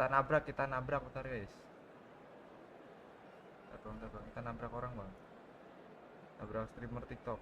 Kita nabrak bentar guys. Bang, kita nabrak orang bang. Nabrak streamer TikTok.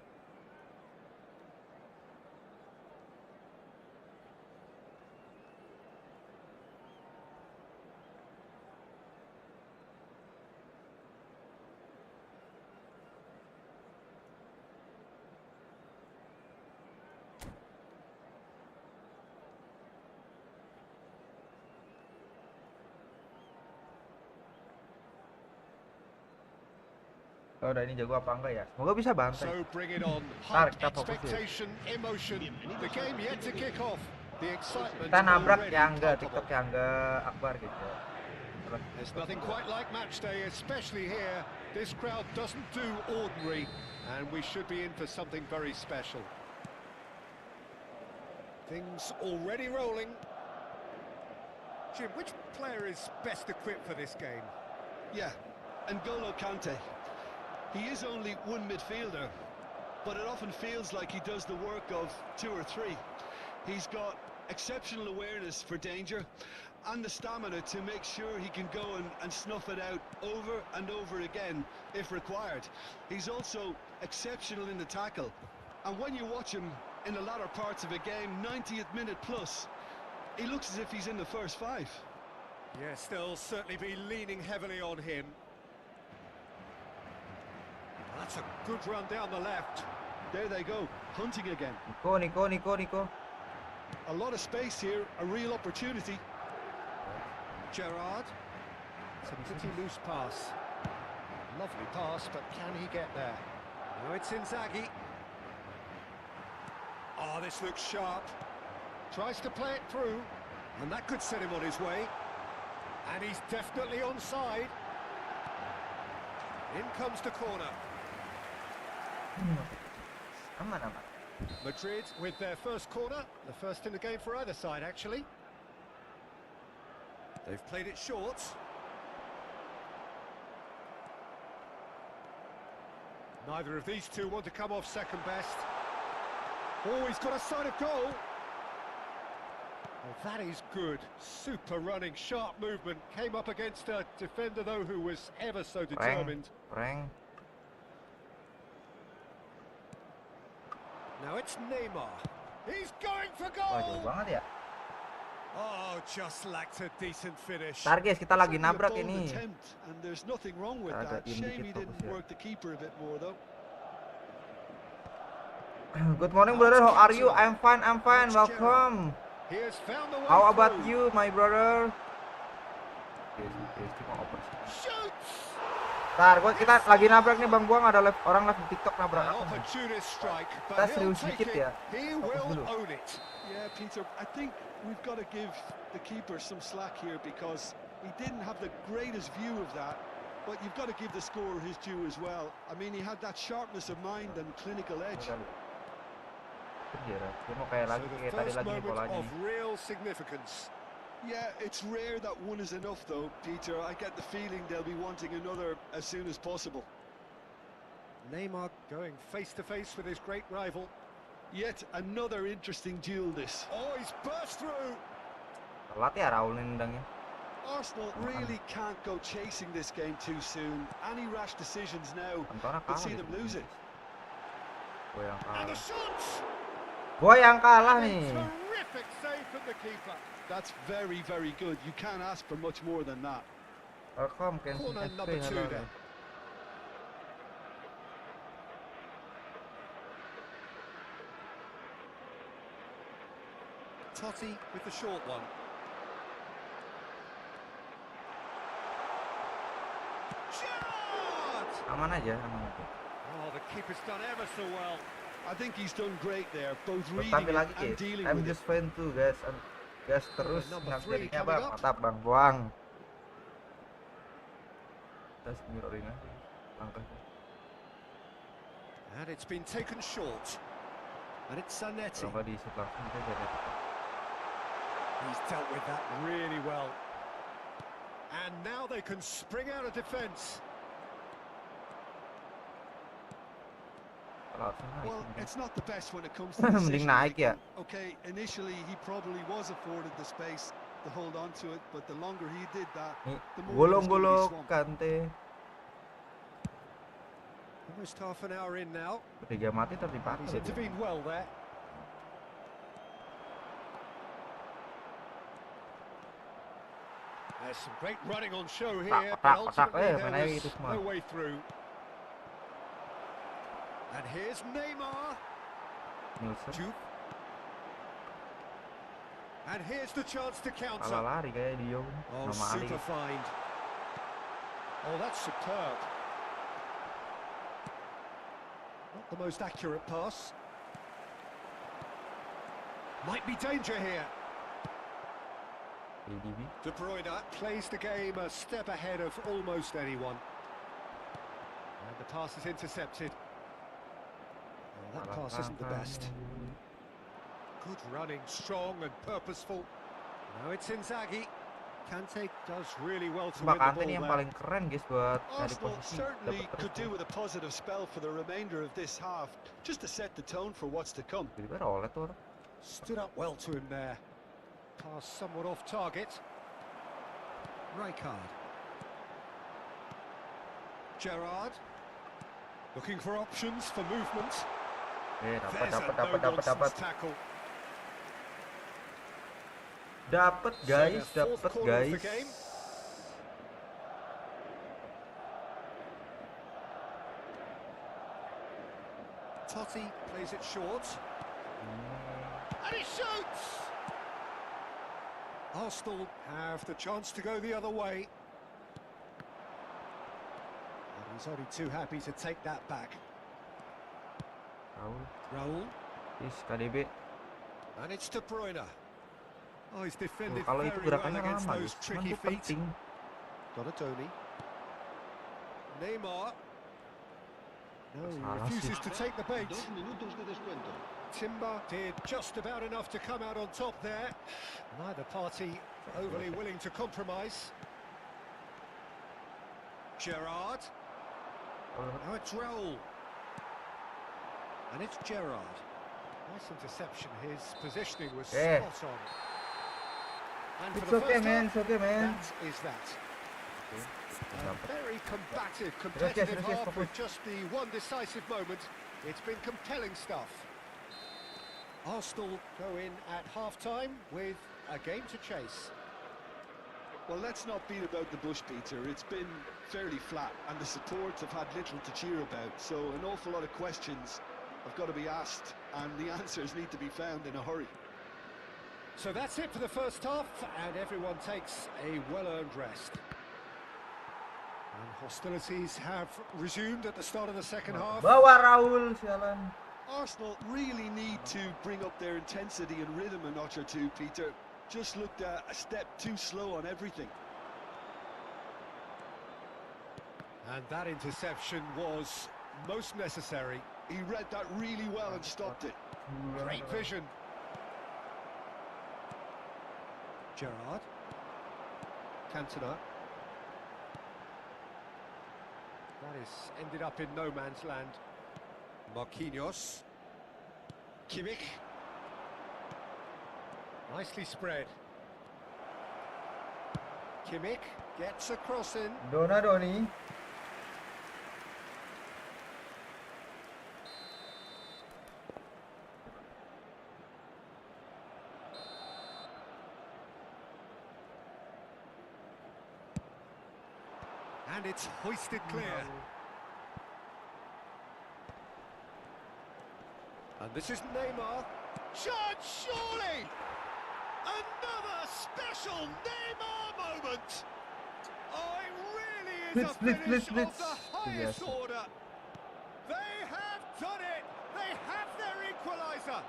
Oh, udah ini jago apa enggak ya? Semoga bisa bantai. Ntar kita fokus ya. Kita nabrak yang enggak, TikTok yang enggak Akbar gitu. There's nothing quite like match day, especially here. This crowd doesn't do ordinary, and we should be in for something very special. Things already rolling. Jim, which player is best equipped for this game? Yeah, N'Golo Kante. He is only one midfielder, but it often feels like he does the work of two or three. He's got exceptional awareness for danger and the stamina to make sure he can go and snuff it out over and over again if required. He's also exceptional in the tackle, and when you watch him in the latter parts of a game, 90th minute plus, he looks as if he's in the first five. Yes, they'll certainly be leaning heavily on him. That's a good run down the left. There they go, hunting again. Nico. A lot of space here, a real opportunity. Gerrard. It's a pretty loose pass. Lovely pass, but can he get there? No, it's Inzaghi. Oh, this looks sharp. Tries to play it through, and that could set him on his way. And he's definitely onside. In comes the corner. Aman. Madrid with their first corner, the first in the game for either side actually. They've played it short. Neither of these two want to come off second best. Oh, he's got a sight of goal. Well, that is good. Super running, sharp movement. Came up against a defender though who was ever so determined. Rank. Now it's Neymar. He's going for Wah, jauh goal. banget ya. Oh, just lacked a decent finish. Ntar guys, kita lagi nabrak ini. And there's nothing wrong with that. Shame he didn't work the keeper a bit more though. Good morning, brother. How are you? I'm fine. Welcome. How about you, my brother? Shoots. Ntar, kita lagi nabrak nih Bang Buang, ada orang live di TikTok nabrak. Kita serius dikit ya. Fokus dulu. Yeah, Peter, I think we've got to give the keeper some slack here because he didn't have the greatest view of that, but you've got to give the scorer his due as well. I mean, he had that sharpness of mind and clinical edge. Dia mau kayak tadi lagi nih polanya. Real significance. Yeah, it's rare that one is enough though, Peter. I get the feeling they'll be wanting another as soon as possible. Neymar going face to face with his great rival. Yet another interesting duel this. Oh, he's burst through. Telat ya Raul nendangnya. Arsenal really can't go chasing this game too soon. Any rash decisions now could see them lose it. Gue yang kalah nih. Terrific save from the keeper. That's very, very good. You can't ask for much more than that. Welcome, corner number 2 then. Totti with the short one. Gerrard! Aman aja. Oh, the keeper's done ever so well. I think he's done great there, both reading Tampil lagi and guys. dealing I'm with just fine too guys. Gas terus jadinya Bang. Mantap Bang Buang. Terus mirorin aja langkahnya. And it's been taken short. And it's Zanetti. Kalau nggak diisut langsung kita jadi. He's dealt with that really well. And now they can spring out of defence. Well, it's not the best when it comes to decision making. Okay, initially he probably was afforded the space, to hold on to it, but the longer he did that, Nih, the more he was going to be golo swamped. Kante. Almost half an hour in now. Liga mati tapi And he's patah dia. intervened well there. There's some great running on show here, but ultimately there was no way through. And here's Neymar. Nielsen. Juke. And here's the chance to Kalah counter. lari kayak dia. Oh, Nama Ali. super find. Oh, that's superb. Not the most accurate pass. Might be danger here. Divisi. De Bruyne plays the game a step ahead of almost anyone. And the pass is intercepted. Oh, that pass isn't the best. Good running, strong and purposeful. Now it's Inzaghi. Kante does really well to win the Kante ball nih yang there. paling keren guys buat cari Arsenal posisi. certainly Dapat could do terus. with a positive spell for the remainder of this half, just to set the tone for what's to come. Tiba-tiba oleh tuh. Stood up well to him there. Pass somewhat off target. Rijkaard. Gerrard. Looking for options for movement. Dapat There's a dapat. no-nonsense tackle. Dapat guys, So the fourth dapat quarter of the guys. game. Totti plays it short. And he shoots! Arsenal have the chance to go the other way. And he's only too happy to take that back. Raul. Is KDB. And it's De Bruyne. Oh, he's defended Kalau very itu well gerakannya against lama those guys. Cuman tricky itu feet. penting. Donatoni. Neymar. No, he Salah refuses sih. to take the bait. 2 minutos de descuento. Timber did just about enough to come out on top there. Neither party overly willing to compromise. Gerrard. Now it's Raul. And it's Gerrard. Nice interception. His positioning was Yeah. spot on. And for It's the okay first man, half, it's okay man. that is that. A Dapat. very combative, Yes, competitive yes, yes, half with fokus. just the one decisive moment. It's been compelling stuff. Arsenal go in at half-time with a game to chase. Well, let's not beat about the bush, Peter. It's been fairly flat, and the supports have had little to cheer about. So an awful lot of questions have got to be asked, and the answers need to be found in a hurry. So that's it for the first half, and everyone takes a well-earned rest. And hostilities have resumed at the start of the second half. Bawa Raul sialan. Arsenal really need to bring up their intensity and rhythm a notch or two, Peter. Just looked a step too slow on everything. And that interception was most necessary. He read that really well and stopped it. Great vision. Gerrard. Cantona. That is ended up in no man's land. Marquinhos. Kimmich. Nicely spread. Kimmich gets a cross in. Donadoni. And it's hoisted clear. And this is Neymar. Shot, surely! Another special Neymar moment! Oh, it really is a finish of the highest order. They have done it! They have their equaliser!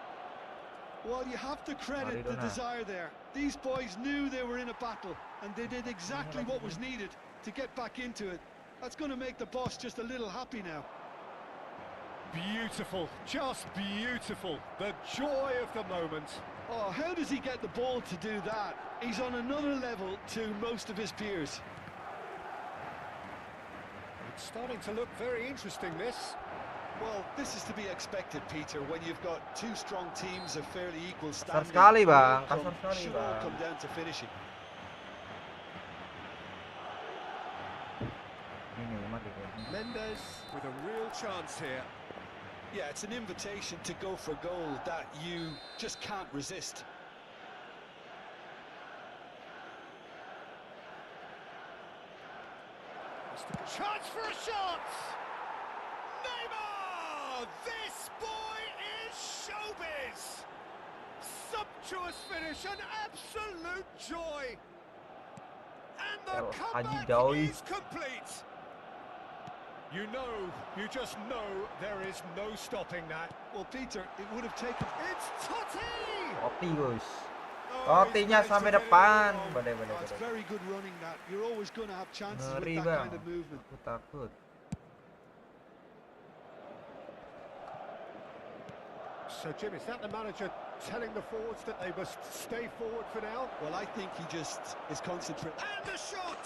Well, you have to credit the desire there. These boys knew they were in a battle, and they did exactly what was needed to get back into it. That's going to make the boss just a little happy now. Beautiful, just beautiful. The joy of the moment. Oh, how does he get the ball to do that? He's on another level to most of his peers. It's starting to look very interesting, this. Well, this is to be expected, Peter, when you've got two strong teams of fairly equal Kasar standing. sekali bang, kasar sekali Should all bang. come down to finishing. chance here. Yeah, it's an invitation to go for goal that you just can't resist. Chance for a shot! Neymar! This boy is showbiz! Sumptuous finish, an absolute joy! And the comeback is complete! You just know there is no stopping that. Well, Peter, it would have taken... It's Totti! Totti, guys. Oh, Totinya sampai depan. Badai. It's very good running that. You're always going to have chances with Ngeri, that Bang. kind of movement. Aku takut. So, Jim, is that the manager telling the forwards that they must stay forward for now? Well, I think he just is concentrating. And the shot!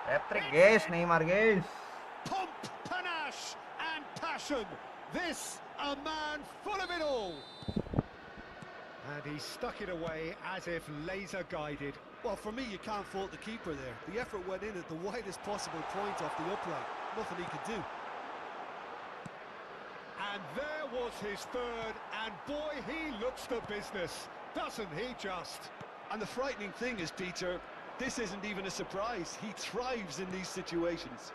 Hat-trick, guys, Neymar, guys. Pomp, panache, and passion. This, a man full of it all. And he stuck it away as if laser-guided. Well, for me, you can't fault the keeper there. The effort went in at the widest possible point off the upright. Nothing he could do. And there was his third, and boy, he looks the business, doesn't he just? And the frightening thing is, Peter, this isn't even a surprise. He thrives in these situations.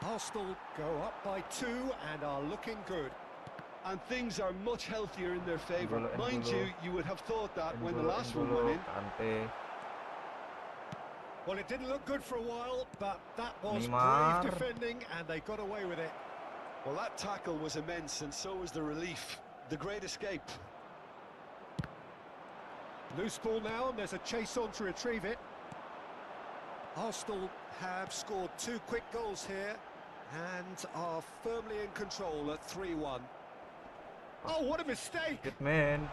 Arsenal go up by 2 and are looking good. And things are much healthier in their favour. Mind you, you would have thought that when the last one N'Golo, went in. Kante. Well, it didn't look good for a while, but that was Neymar. brave defending, and they got away with it. Well, that tackle was immense, and so was the relief. The great escape. Loose ball now, and there's a chase on to retrieve it. Arsenal have scored 2 quick goals here, and are firmly in control at 3-1. Oh, what a mistake! Good man.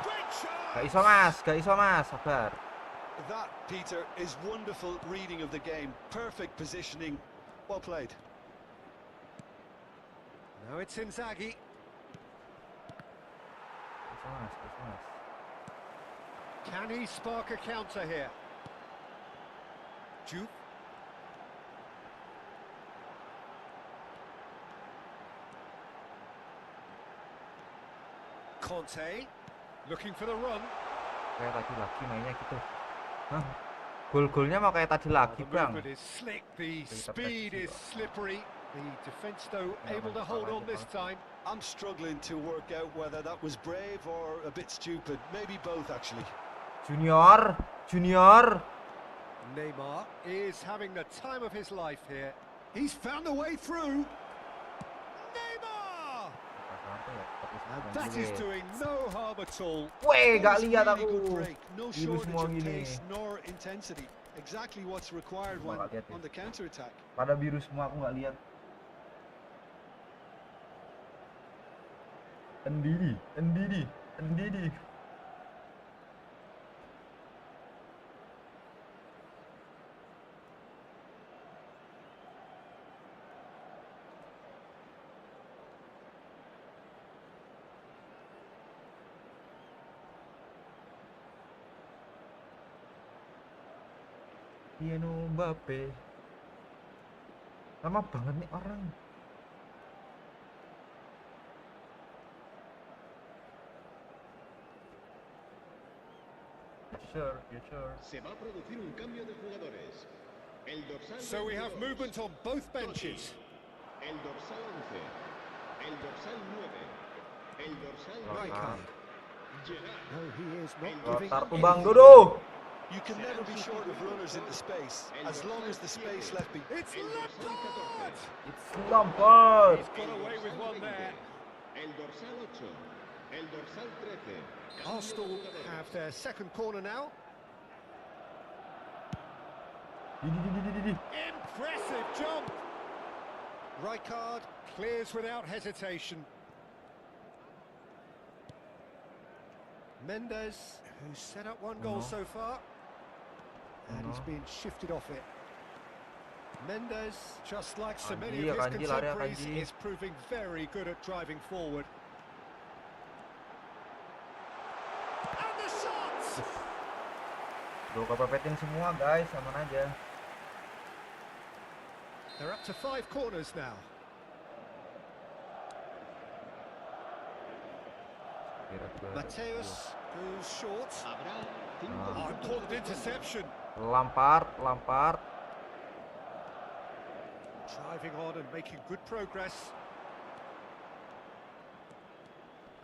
Great shot! Gak iso mas, sabar. That, Peter, is wonderful reading of the game. Perfect positioning. Well played. Now it's Inzaghi. Gak iso mas. Can he spark a counter here? Juke. Conte, looking for the run. Kayak tadi lagi mainnya gitu. Hah? Gol-golnya mau kayak tadi lagi, The Bang. movement is slick, the Kita speed practice is juga. slippery. The defence, though, Ya, able to masalah hold on itu, this Bang. time. I'm struggling to work out whether that was brave or a bit stupid. Maybe both, actually. Junior. Neymar is having the time of his life here. He's found a way through. Neymar! And that is doing no harm at all. Weh, That gak was lihat really good aku. break. No Biru shortage semua of gini. pace nor intensity. Exactly what's required when Gak lihat ya. on the counter-attack. Pada biru semua, aku nggak lihat. Endidi. Piano Mbappe. Lama banget nih orang. Sure. Se va a producir un cambio de jugadores. El dorsal So we have 22, movement on both benches. el dorsal 11, el dorsal 9, el dorsal Rijkaard. 9, Gerard. No, he is not giving Rotar up tuh any- Bang Dodo. You can never be short of runners into space, as long as the space left be. It's El dorsal Lampard! 14, It's Lampard. He's got away with one there. el dorsal 8, el dorsal 13. Arsenal have their second corner now. Di. Impressive jump! Rijkaard clears without hesitation. Mendes, who's set up one goal so far. And he's been shifted off it. Mendes, just like so many of his Kanji, lari, contemporaries, Kanji. is proving very good at driving forward. And the shot! Udah kepepetin semua guys, aman aja. They're up to 5 corners now. Mateus goes short. Habrá 5 Oh, minutos de important descuento. interception. Lampard. Driving on and making good progress.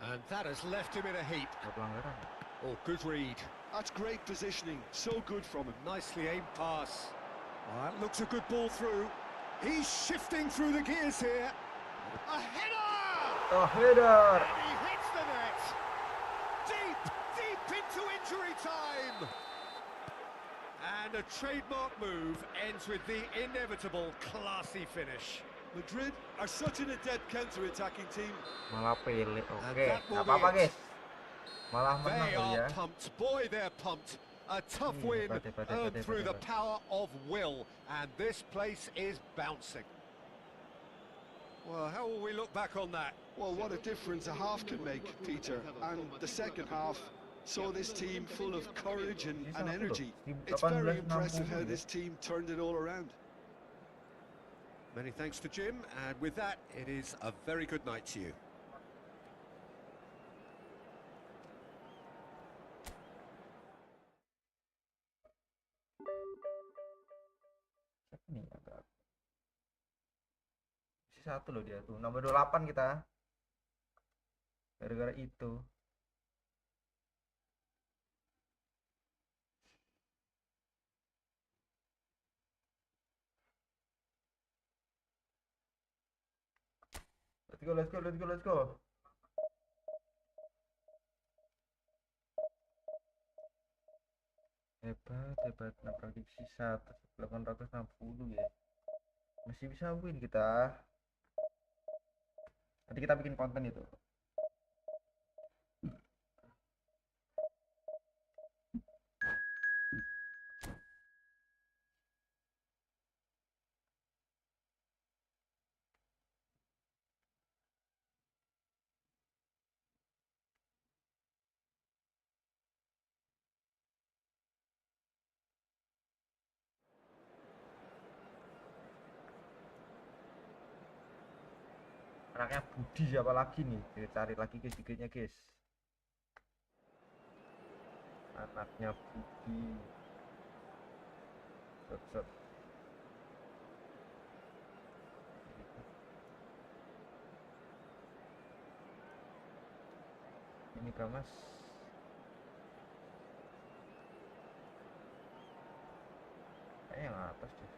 And that has left him in a heap. Ada pelanggaran. Oh, good read. That's great positioning, so good from him. Nicely aimed pass. Oh, that looks a good ball through. He's shifting through the gears here. A header! Oh, header. And he hits the net. Deep into injury time. And a trademark move ends with the inevitable classy finish. Madrid are such an adept counter-attacking team. Malah Pele. Oke, that will nggak be apa-apa it. guys. Malah menang They kali ya. are pumped. Boy, they're pumped. A tough win earned through the power of will. And this place is bouncing. Well, how will we look back on that? Well, what a difference a half can make, Peter. And the second half saw this team full of courage and energy. It's very impressive how this team turned it all around. Many thanks to Jim, and with that, it is a very good night to you. Siapa nih agak sisa 1 loh dia tuh. Nomor 28 kita. Gara-gara itu. Let's go. Hebat. Nah, prediksi 860 ya. Masih bisa win kita. Nanti kita bikin konten itu. Anaknya Budi siapa lagi nih? Kita cari lagi guys, guys. Anaknya Budi. Set. Ini kah mas? Yang atas deh.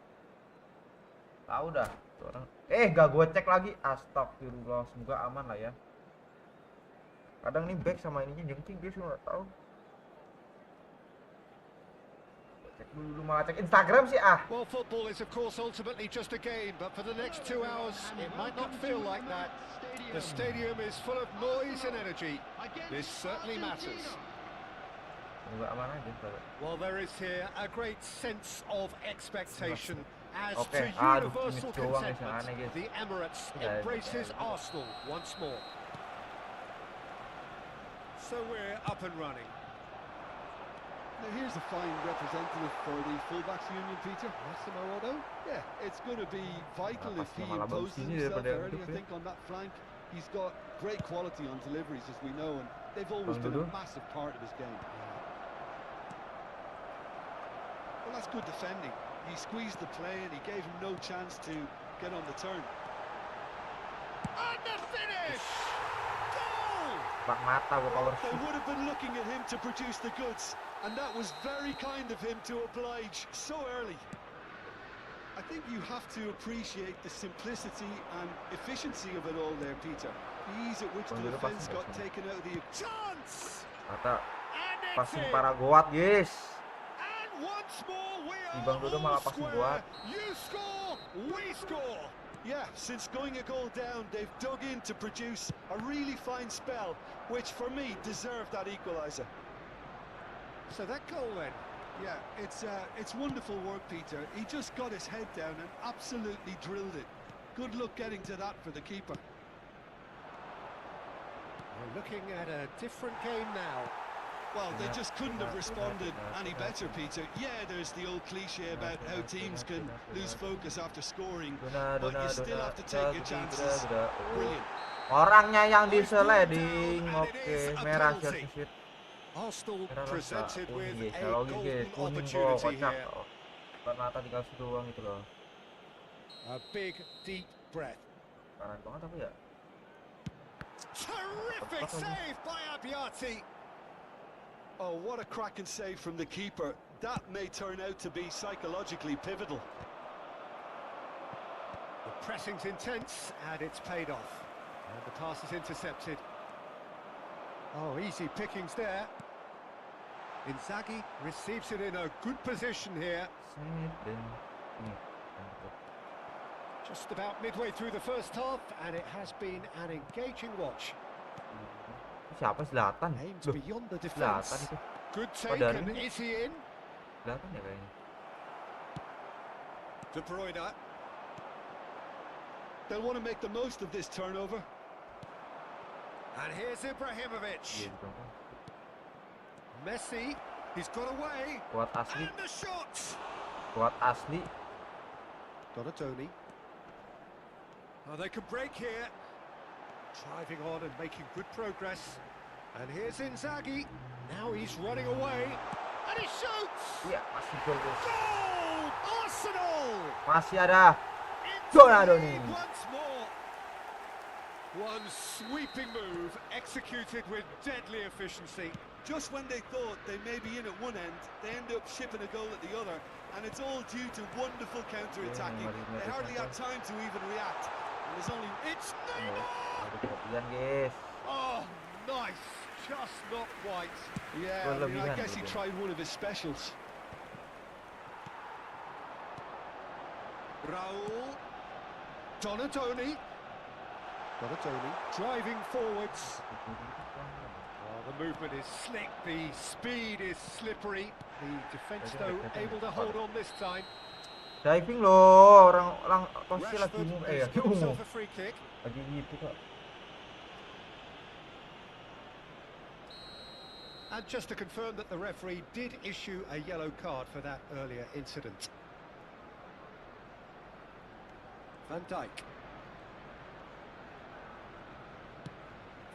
Tahu dah tuh orang. Gak gue cek lagi. Astagfirullah, semoga aman lah ya. Kadang nih back sama ininya jengking guys, nggak tahu. Cek dulu malah cek Instagram sih ah. Well, football is of course ultimately just a game, but for the next 2 hours it might not feel like that. The stadium is full of noise and energy. This certainly matters. Semoga aman aja. Well, there is here a great sense of expectation. As to Oke, universal gimmick doang guys, yang contentment, aneh guys. the Emirates Ya, embraces ya. Arsenal once more. So we're up and running. Now here's a fine representative for the fullbacks union, Peter. Massimo Otto? Yeah, it's going to be vital if he Malah imposes sini himself daripada early, hidup I ya. think, on that flank. He's got great quality on deliveries, as we know, and they've always Bang been a Dudu. massive part of his game. Well, that's good defending. He squeezed the play and he gave him no chance to get on the turn. And the finish! Goal! Pak mata gue power They shoot. would have been looking at him to produce the goods, and that was very kind of him to oblige so early. I think you have to appreciate the simplicity and efficiency of it all there, Peter. The ease at which the Bang Dudu defence pasti got nggak taken out of the... Chance! Kata And it's passing in! para goat guys. And once more we Si are Bang Dudu all malah passing square. buat. You score, we score. Yeah, since going a goal down, they've dug in to produce a really fine spell, which for me deserved that equaliser. So that goal then. Yeah, it's wonderful work, Peter. He just got his head down and absolutely drilled it. Good luck getting to that for the keeper. We're looking at a different game now. Well, they just couldn't have responded any better, Peter. Yeah, there's the old cliche about how teams can lose focus after scoring, but you still have to take your chances. Brilliant. Orangnya yang di sliding. Oke, merah shit. Arsenal Merah lah, presented with kuning guys. a Kalau guys, golden kuning kok opportunity kocak. here. Bukan mata dikasih doang gitu loh. A big, deep breath. Parah banget tapi ya. Terrific save by Abiati. Oh, what a cracking save from the keeper. That may turn out to be psychologically pivotal. The pressing's intense, and it's paid off. And the pass is intercepted. Oh, easy pickings there. Inzaghi receives it in a good position here. Just about midway through the first half, and it has been an engaging watch. Siapa Zlatan? Aims Loh, beyond the Zlatan defence. itu. Good take, dari and ini. is he in? Zlatan ya kayaknya. De Bruyne. They'll want to make the most of this turnover. And here's Ibrahimovic. Iya, gitu. Messi, he's got away. Kuat asli, And the shot. kuat asli. Donatoni. Oh, they can break here. Driving on and making good progress. And here's Inzaghi. Now he's running away. And he shoots! Iya, masih gol guys. Goal! Arsenal! Masih ada. Into Donatoni. the lead once more. One sweeping move executed with deadly efficiency. Just when they thought they may be in at one end, they end up shipping a goal at the other, and it's all due to wonderful counter-attacking. They hardly had time to even react, and there's only... It's Neymar! Ada kelebihan guys. Oh, nice. Just not quite. Yeah, I Kelebihan guess he gitu. tried one of his specials. Raul. Donatoni. Donatoni driving forwards. Oh, the movement is slick, the speed is slippery. The defence, though, able to hold on this time. Diving loh, orang pasti lagi Rashford ya. has got himself a free kick. Lagi gitu kok. And just to confirm that the referee did issue a yellow card for that earlier incident. Van Dijk.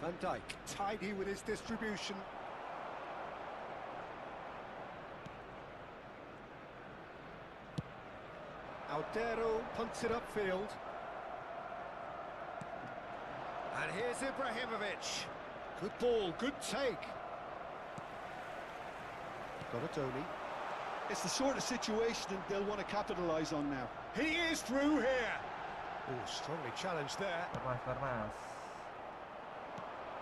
Van Dijk, tidy with his distribution. Aldero punts it upfield. And here's Ibrahimovic. Good ball, good take. Donatoni. It's the sort of situation that they'll want to capitalise on now. He is through here. Oh, strongly challenged there. Farmas.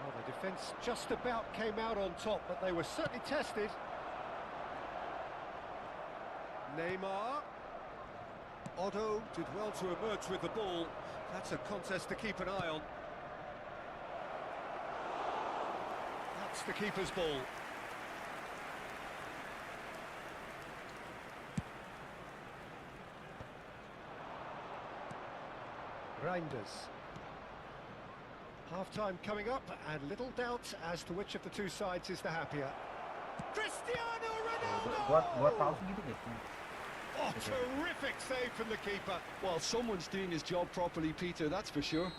Well, the defence just about came out on top, but they were certainly tested. Neymar. Otto did well to emerge with the ball. That's a contest to keep an eye on. That's the keeper's ball. Reinders. Half-time coming up, and little doubt as to which of the two sides is the happier. Cristiano Ronaldo! Buat palsu gitu guys. Oh, terrific save from the keeper. Well, someone's doing his job properly, Peter, that's for sure.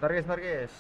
Bentar guys.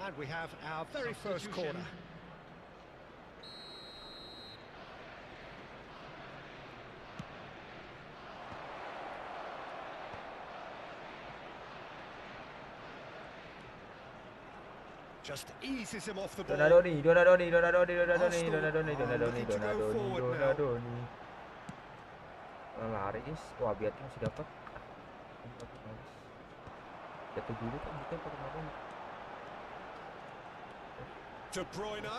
And we have our very first corner. Just eases him off the ball. Donadoni. Lari guys. Wah, biarkan masih dapat. Jatuh dulu kan kita pertama. De Bruyne.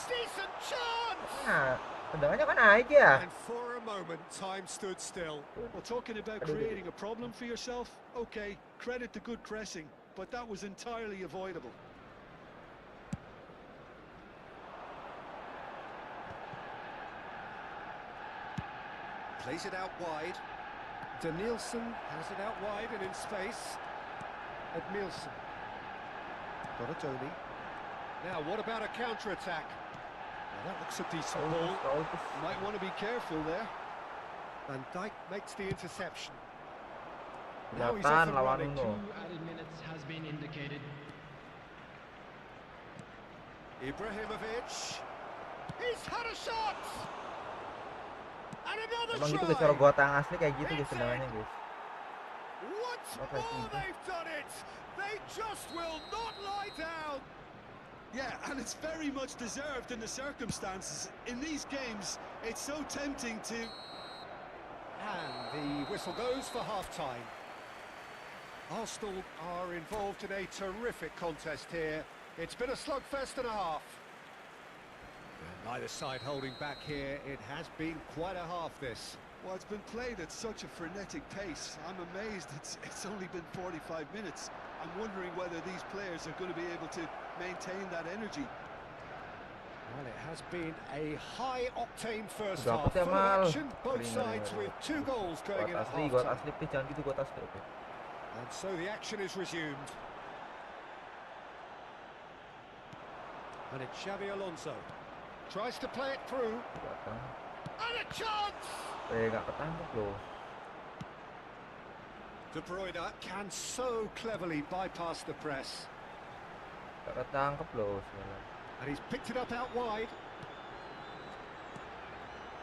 Decent chance. Nah, tendangannya kan naik ya. And for a moment, time stood still. Well, talking about creating a problem for yourself, okay, credit the good pressing, but that was entirely avoidable. Plays it out wide. Danielson has it out wide and in space. Edmilson. Donatoni. Now, what about a counter-attack? Well, that looks a decent ball. Might want to be careful there. Van Dijk makes the interception. Now he's off and running. 2 added minutes has been indicated. Ibrahimovic. He's had a shot. And another Emang gitu try. guys, kalau gua tang asli kayak gitu guys tendangannya guys. Once more they've done it. They just will not lie down. Yeah, and it's very much deserved in the circumstances. In these games, it's so tempting to... And the whistle goes for half-time. Arsenal are involved in a terrific contest here. It's been a slugfest and a half. And neither side holding back here. It has been quite a half, this. Well, it's been played at such a frenetic pace. I'm amazed it's only been 45 minutes. I'm wondering whether these players are going to be able to maintain that energy. Well, it has been a high-octane first Udah half. apa ya, Full Mal? action, both sides with 2 goals going in at Gua half-time. asli, jangan gitu gua asli. Oke. And so the action is resumed. And it's Xabi Alonso. Tries to play it through. Datang. And a chance! Nggak ketangkep loh. De Bruyne can so cleverly bypass the press. Nggak ketangkep loh sebenarnya. And he's picked it up out wide.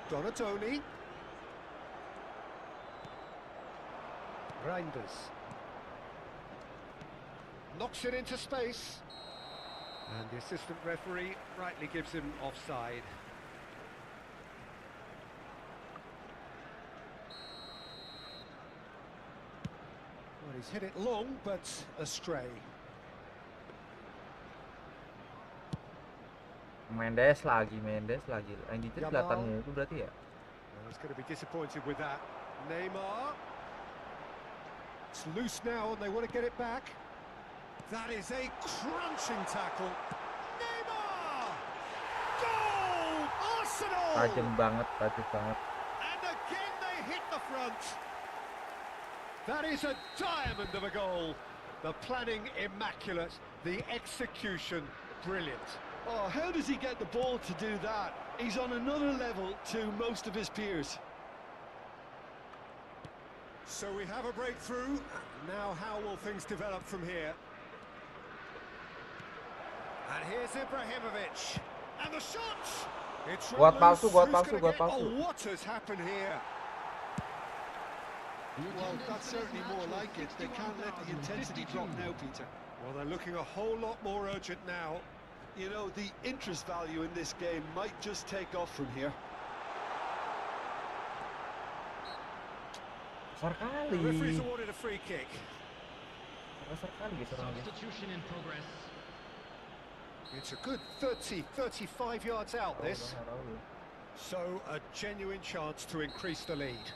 Donatoni. Reinders. Knocks it into space. And the assistant referee rightly gives him offside. Well, he's hit it long, but astray. Mendes lagi. Yang gitu kelihatannya itu berarti ya. Well, he's going to be disappointed with that. Neymar. It's loose now and they want to get it back. That is a crunching tackle. Neymar! Goal! Arsenal! Tajam banget. And again they hit the front. That is a diamond of a goal. The planning immaculate, the execution brilliant. Oh, how does he get the ball to do that? He's on another level to most of his peers. So we have a breakthrough. Now how will things develop from here? And here's Ibrahimovic. And the shot! It's Buat run loose. palsu, buat Who's palsu, gonna buat get- palsu. Oh, what has happened here? Well, that's certainly more like it. They can't let the intensity drop now, Peter. Well, they're looking a whole lot more urgent now. You know, the interest value in this game might just take off from here. Besar The referee's kali. awarded a free kick. Besar kali guys orangnya. Substitution in progress. It's a good 35 yards out, this. So, a genuine chance to increase the lead.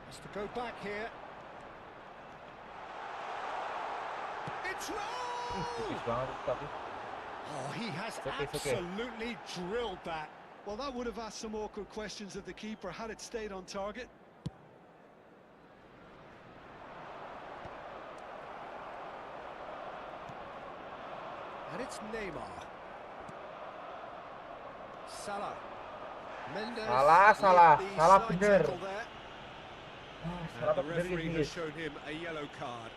Has to go back here. It's Tipis roll! banget tapi. Oh, he has okay. absolutely drilled that. Well, that would have asked some awkward questions of the keeper had it stayed on target. And it's Neymar. Salah. Mendes. Salah with the Salah slide bener. tackle there. And the referee has shown him a yellow card.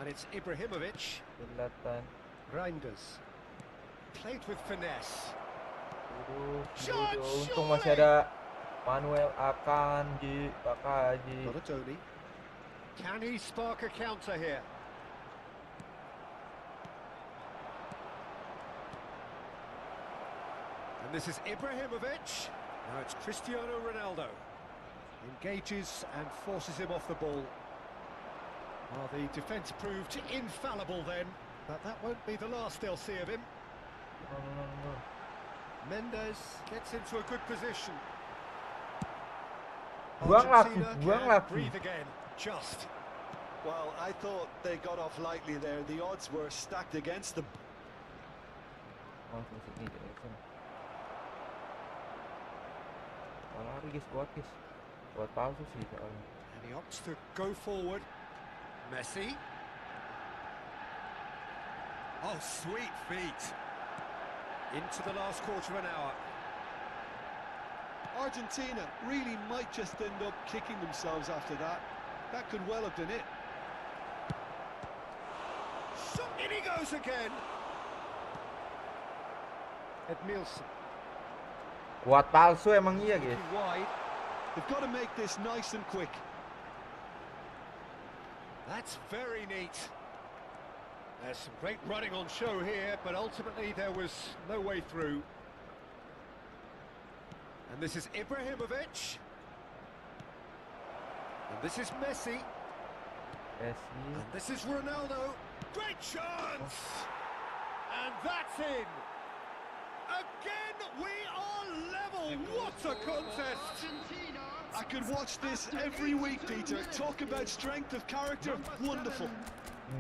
And it's Ibrahimovic. Kelihatan. Reinders. Played with finesse. Untung masih ada Manuel Akanji, Bakaji. Donasi. Can he spark a counter here? And this is Ibrahimovic. Now it's Cristiano Ronaldo. Engages and forces him off the ball. Well, the defence proved infallible then, but that won't be the last they'll see of him. No. Mendes gets into a good position. Buang lagi, Argentina buang can lagi. breathe again. Just. Well, I thought they got off lightly there. The odds were stacked against them. Oh, segini Jackson. Lari guys, buat palsu sih soalnya. And he opts to go forward. Messi. Oh, sweet feet. Into the last quarter of an hour. Argentina really might just end up kicking themselves after that. That could well have been it. In he goes again. Edmilson. Buat palsu emang iya guys. Looking wide. They've got to make this nice and quick. That's very neat. There's some great running on show here, but ultimately there was no way through. And this is Ibrahimovic. And this is Messi. And this is Ronaldo. Great chance! And that's in. Again, we are level. What a contest! I could watch this every week, Peter. Talk about strength of character. Wonderful. A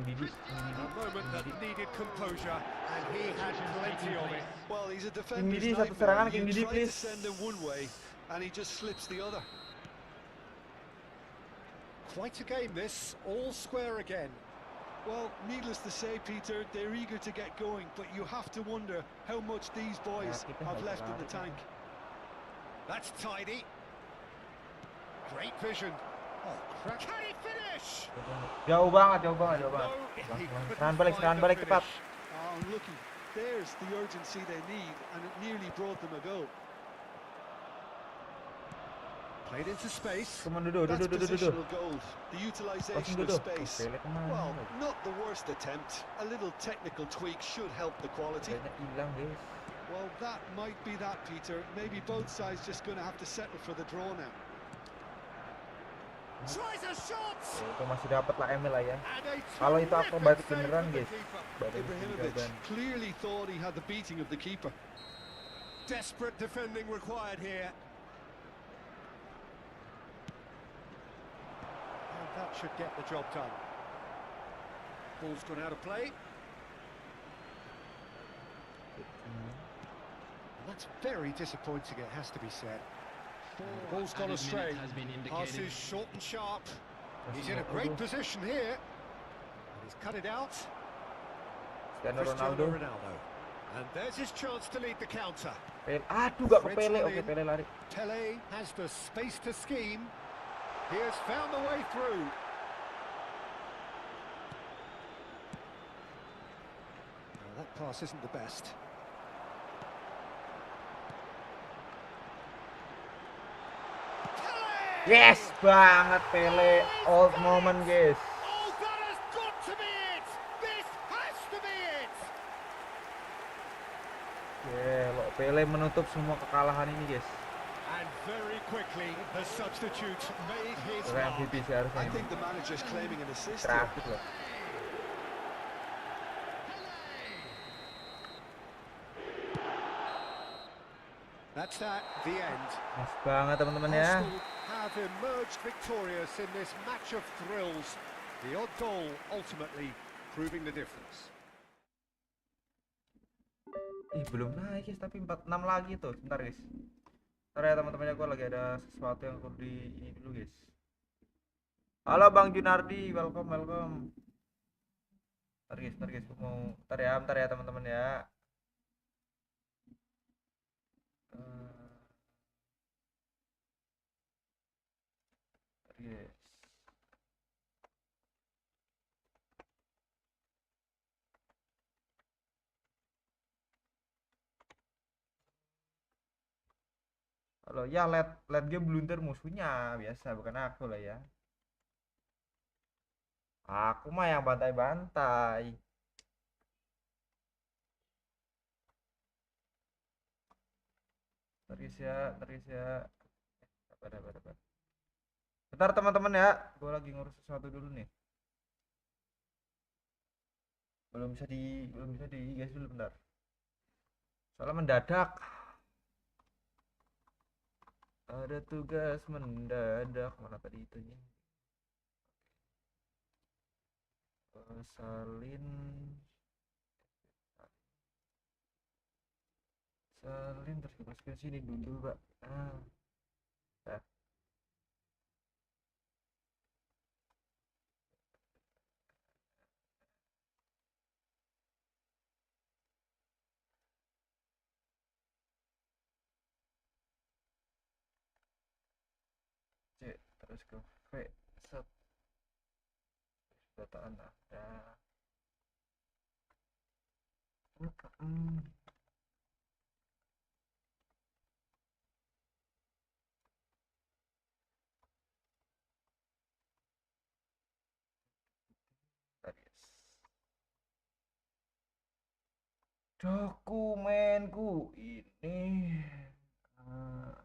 moment that needed composure, and he had plenty of it. Well, he's a defender's Didi, satu nightmare. serangan, You Didi, try to please. send him one way, and he just slips the other. Quite a game this, all square again. Well, needless to say, Peter, they're eager to get going, but you have to wonder how much these boys have left in the tank. That's tidy. Great vision. Oh, crap. Can he finish? Jauh banget. No, he Serangan couldn't balik find the cepat. finish. Oh, looky, there's the urgency they need, and it nearly brought them a goal. Played into space. Teman duduk. That's positional gold, the utilisation of duduk. space. Pele kemana? Well, not the worst attempt. A little technical tweak should help the quality. Pelenya hilang guys. Well, that might be that, Peter. Maybe both sides just going to have to settle for the draw now. Tries a shot. Itu masih dapat lah Emil lah ya. And a Kalau itu terrific akrobatik save beneran from the guys. keeper. Badan Ibrahimovic dan clearly thought he had the beating of the keeper. Desperate defending required here. And that should get the job done. Ball's gone out of play. And that's very disappointing, it has to be said. The ball's gone astray. Passes short and sharp. He's in a great position here. And he's cut it out. Cristiano Ronaldo. And there's his chance to lead the counter. Aduh, gak ke Pele. Oke, Pele lari. Pele has the space to scheme. He has found the way through. Now, that pass isn't the best. Yes banget Pele. Old moment guys. Oh, that has got to be it! This has to be it! Lo Pele menutup semua kekalahan ini guys. And very quickly, the substitute made his mark. MVP sih harusnya. I think the manager's claiming an assist here. Trafik loh. That's that, the end. Mas banget teman-teman ya. Arsenal have emerged victorious in this match of thrills. The odd goal ultimately proving the difference. Belum naik guys, tapi 46 lagi tuh. Sebentar guys. Bentar ya teman-teman, gue lagi ada sesuatu yang perlu di ini dulu guys. Halo Bang Junardi, welcome. Bentar guys, gue mau bentar ya teman-teman ya. Yes. Kalau ya let game blunder musuhnya biasa, bukan aku lah ya. Aku mah yang bantai-bantai. Terus ya, terus ya. Dapat. Bentar teman-teman ya, gue lagi ngurus sesuatu dulu nih. Belum bisa di guys dulu bentar. Soalnya mendadak. Ada tugas mendadak, mana tadi itunya? Salin terus ke sini dulu, Pak. Nah, C terus ke V set dataan ada. Mm-mm. Tadi dokumenku ini. Ah,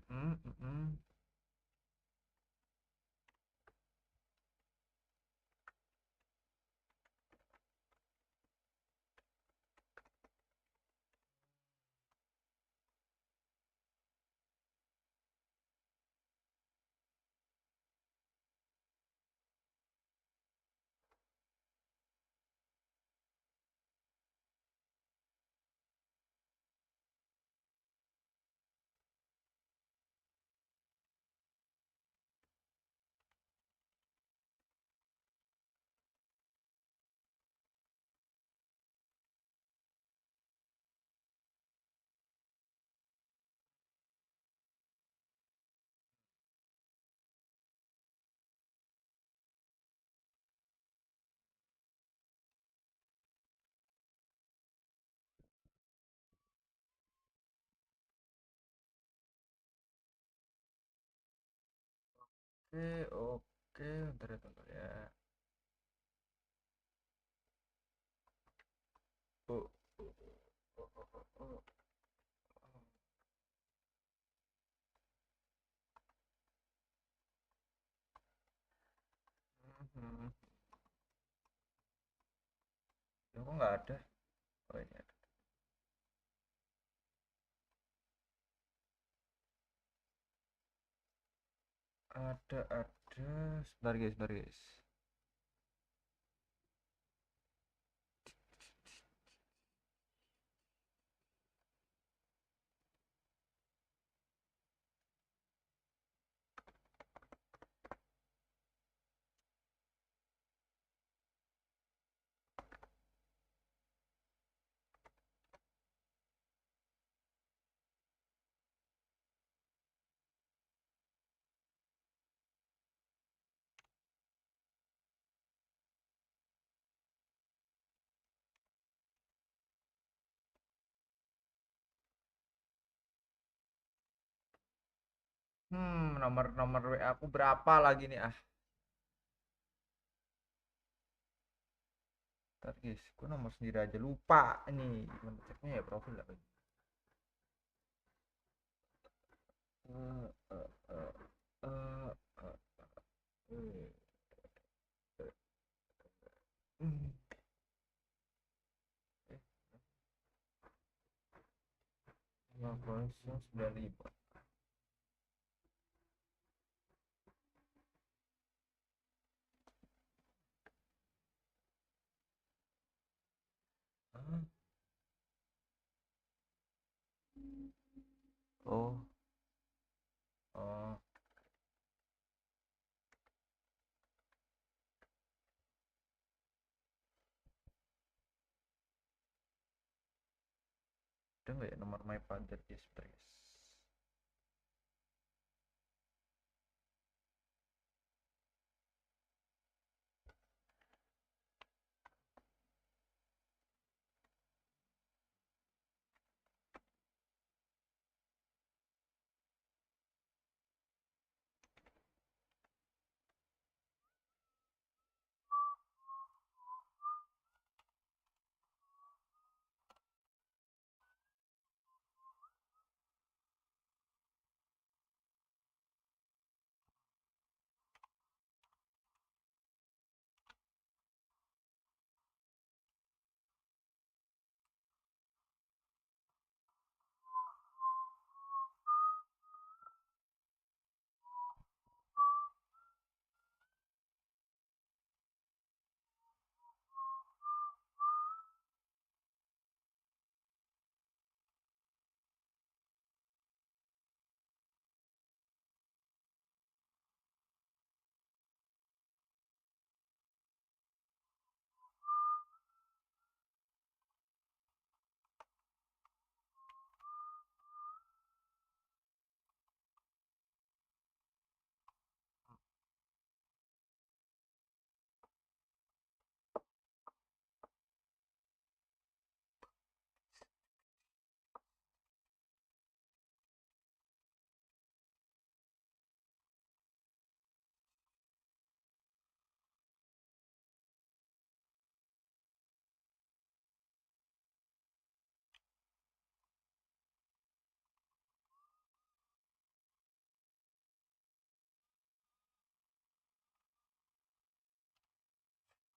mm-mm. Oke, bentar ya. Oh, oh, oh, oh, oh, oh. Ya, kok nggak ada? Oh, ini ada. Sebentar guys. Nomor WA aku berapa lagi nih? Ntar guys, aku nomor sendiri aja lupa. Ini gimana ceknya ya, profil apa? Eh, eh, eh, eh, eh, eh, hmm, eh, 5095. Ah, Oh, oh. Ada nggak ya nomor my father express?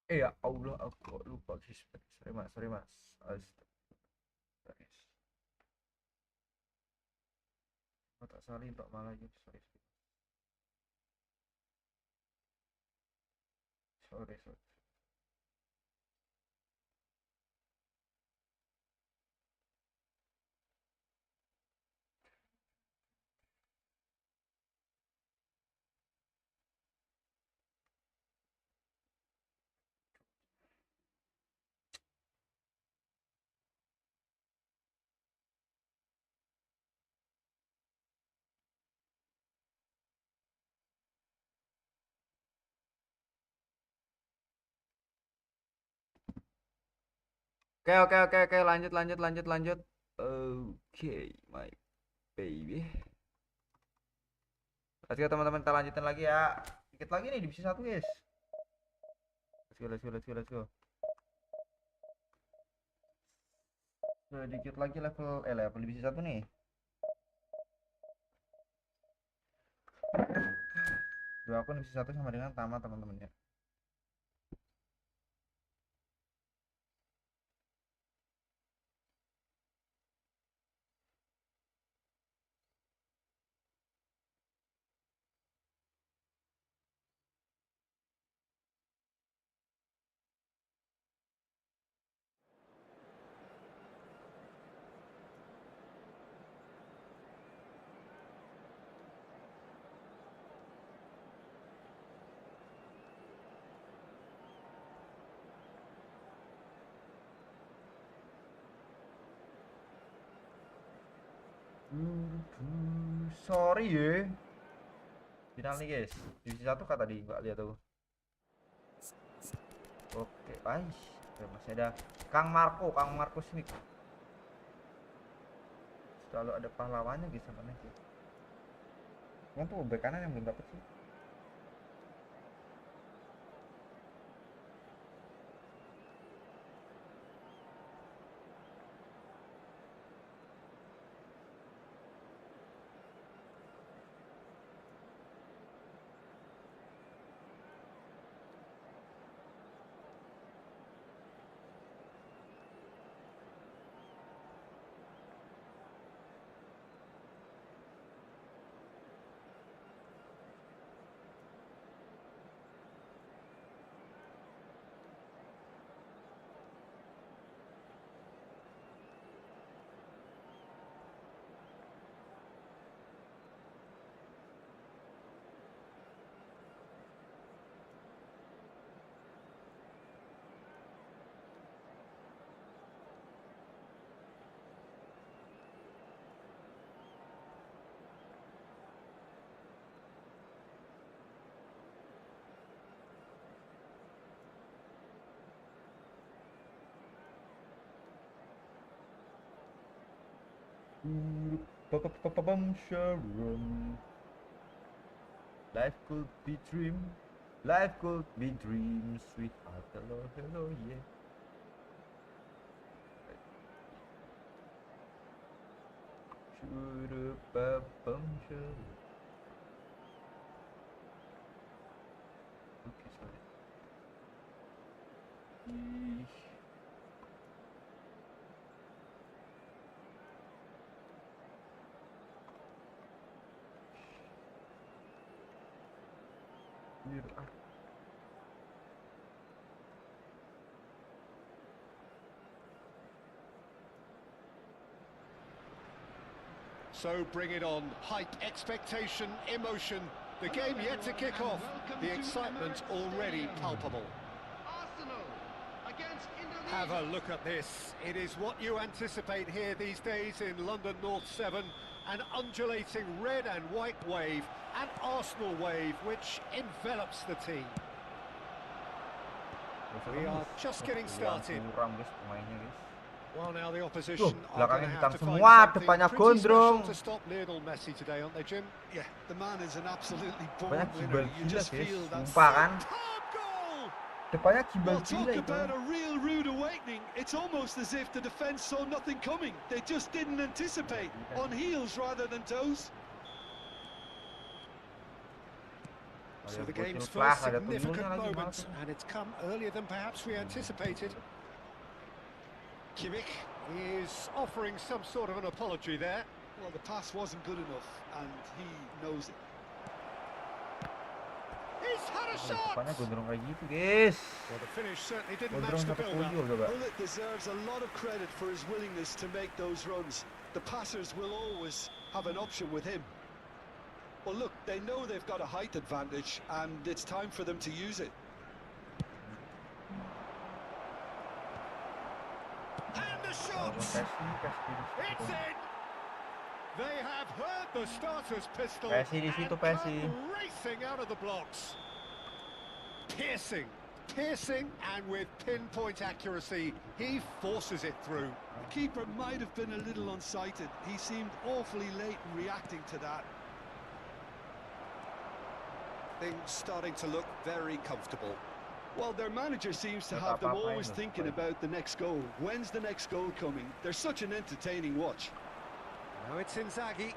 Ya Allah, aku kok lupa guys. Sorry mas, sorry mas. Astaga. Oh, tak salin tak malah ya. Sorry, sorry, sorry. Oke, oke, oke, oke, lanjut, lanjut, lanjut, lanjut. Oke, my baby. Let's go teman-teman, kita lanjutin lagi ya. Dikit lagi nih, divisi 1 guys. Let's go, let's go, let's go, let's go. Sedikit lagi level divisi 1 nih. Dua akun divisi 1 sama dengan tamat teman-teman ya. Sorry ya. Final nih guys. Divisi 1 kata tadi nggak lihat tuh. Oke, masih ada Kang Marco Smith. Selalu ada pahlawannya guys sama nih. Emang tuh bek kanan yang belum dapet sih. Sharon. Life could be dream. Life could be dream. Sweetheart, hello, hello, yeah. Shurupapam Sharon. Okay, sorry. So bring it on. Hype, expectation, emotion. The game yet to kick off. The excitement already palpable. Arsenal against Indonesia. Have a look at this. It is what you anticipate here these days in London North 7. An undulating red and white wave, an Arsenal wave which envelops the team. We are just getting started. Well, now the opposition are going to have to find something pretty special to stop Lionel Messi today, aren't they, Jim? Yeah, the man is an absolutely born Banyak winner. kibal You gila just guys, feel that. sumpah kan. Superb goal! Depannya kibal Well, gila talk itu. about a real rude awakening. It's almost as if the defence saw nothing coming. They just didn't anticipate. On heels rather than toes. So the Ada game's bocil flash, first ada significant tuyulnya lagi, moment, maaf. and it's come earlier than perhaps we anticipated. Kimmich is offering some sort of an apology there. Well, the pass wasn't good enough, and he knows it. He's had a shot! Depannya gondrong kayak gitu, guys. Well, the finish certainly didn't Gondrong match the satu build-up. tuyul coba. Bullet deserves a lot of credit for his willingness to make those runs. The passers will always have an option with him. Well, look, they know they've got a height advantage, and it's time for them to use it. And the shot! It's in! They have heard the starter's pistol Messi di situ, and Messi. come racing out of the blocks. Piercing, and with pinpoint accuracy, he forces it through. The keeper might have been a little unsighted. He seemed awfully late in reacting to that. Things starting to look very comfortable. Well, their manager seems to Not have them apa-apain always loh, thinking Pak. about the next goal. When's the next goal coming? They're such an entertaining watch. Now it's Inzaghi.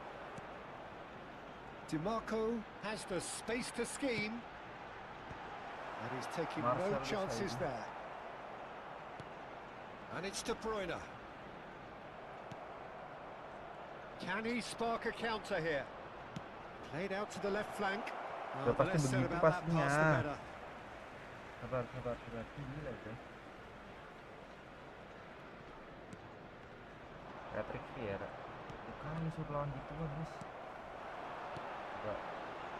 DiMarco has the space to scheme. And he's taking no Marcel chances Desailly. there. And it's De Bruyne. Can he spark a counter here? Played out to the left flank. Udah Well, the pasti less said begitu about that pastinya. pass, the better. Sabar. Gila itu. Patrick Vieira. Bukan suruh lawan gitu kan, guys. Coba.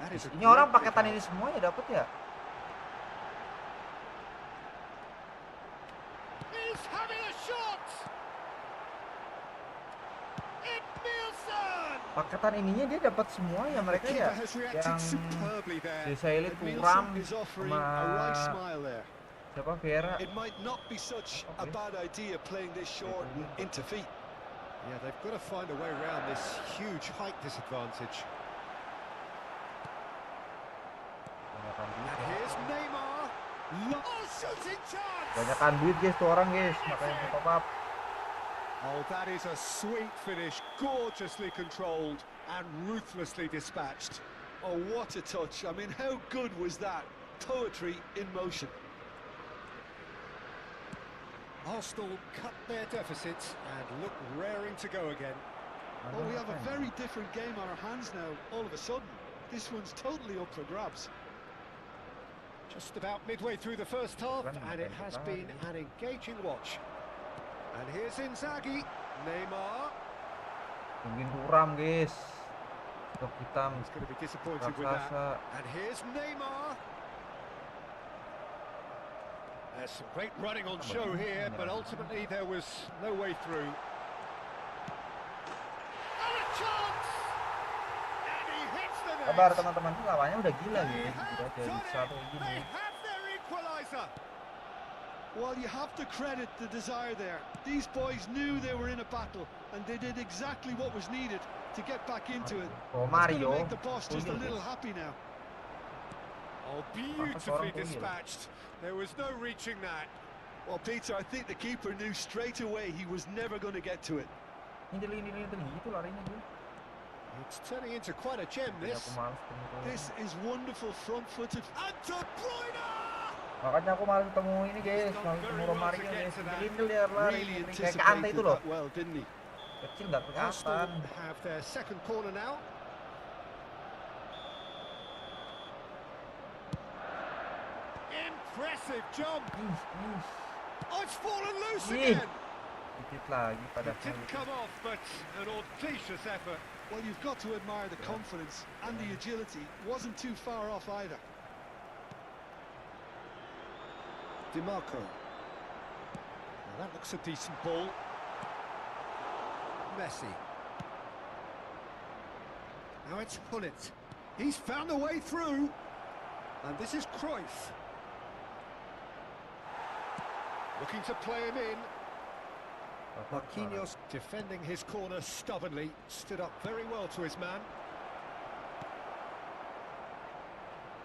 That is a Ini orang great paketan pick ini out. semua ya dapat ya? He's having a shot! It's Nielsen! Paketan ininya dia dapat semua ya mereka The ya. keeper has reacted Yang superbly there. Desailly Nielsen Turam is offering sama a right smile there. siapa Vieira. It might not be such a Okay. bad idea playing this short and into feet. Yeah, they've got to find a way around this huge height disadvantage. Banyakan duit And ya. here's Neymar. Oh, shooting chance! Banyakan duit guys tuh orang guys, makanya di pop up. Oh, that is a sweet finish, gorgeously controlled and ruthlessly dispatched. Oh, what a touch. I mean, how good was that? Poetry in motion. Arsenal cut their deficits and look raring to go again. Oh, we have a very different game on our hands now, all of a sudden. This one's totally up for grabs. Just about midway through the first half, and it has been an engaging watch. And here's Inzaghi, Neymar. Mungkin Turam guys. Top hitam. He's going to be disappointed with that. Raksasa. And here's Neymar. There's some great running on show here, but ultimately there was no way through. And a chance! And he hits the net! Kabar teman-teman tuh lawannya udah gila They guys. have Gila dari done satu it! gini. They have their equaliser! Well, you have to credit the desire there. These boys knew they were in a battle, and they did exactly what was needed to get back into it. Oh, It's going to Mario. make the boss just a Tuyul, little guys. happy now. Oh, seorang beautifully tuyul. dispatched. There was no reaching that. Well, Peter, I think the keeper knew straight away he was never going to get to it. Ini gitu larinya dia. It's turning into quite a gem, Makanya this. aku males ketemu tuh. This is wonderful front-footed. And De Bruyne! Makanya aku malas ketemu ini guys, He's done malas ketemu very well Romario to get guys. to that. Lindel dia lari, Really kayak ke Ante anticipated itu loh. that well, didn't he? Kecil nggak Arsenal kelihatan. have their second corner now. Impressive jump. Oh, it's fallen loose Ih. again. Dikit lagi pada It didn't come off, but an audacious effort. Well, you've got to admire the confidence and the agility. Wasn't too far off either. DiMarco. Well, that looks a decent ball. Messi. Now it's Hullet. He's found a way through. And this is Cruyff. Looking to play him in. Marquinhos defending his corner stubbornly. Stood up very well to his man.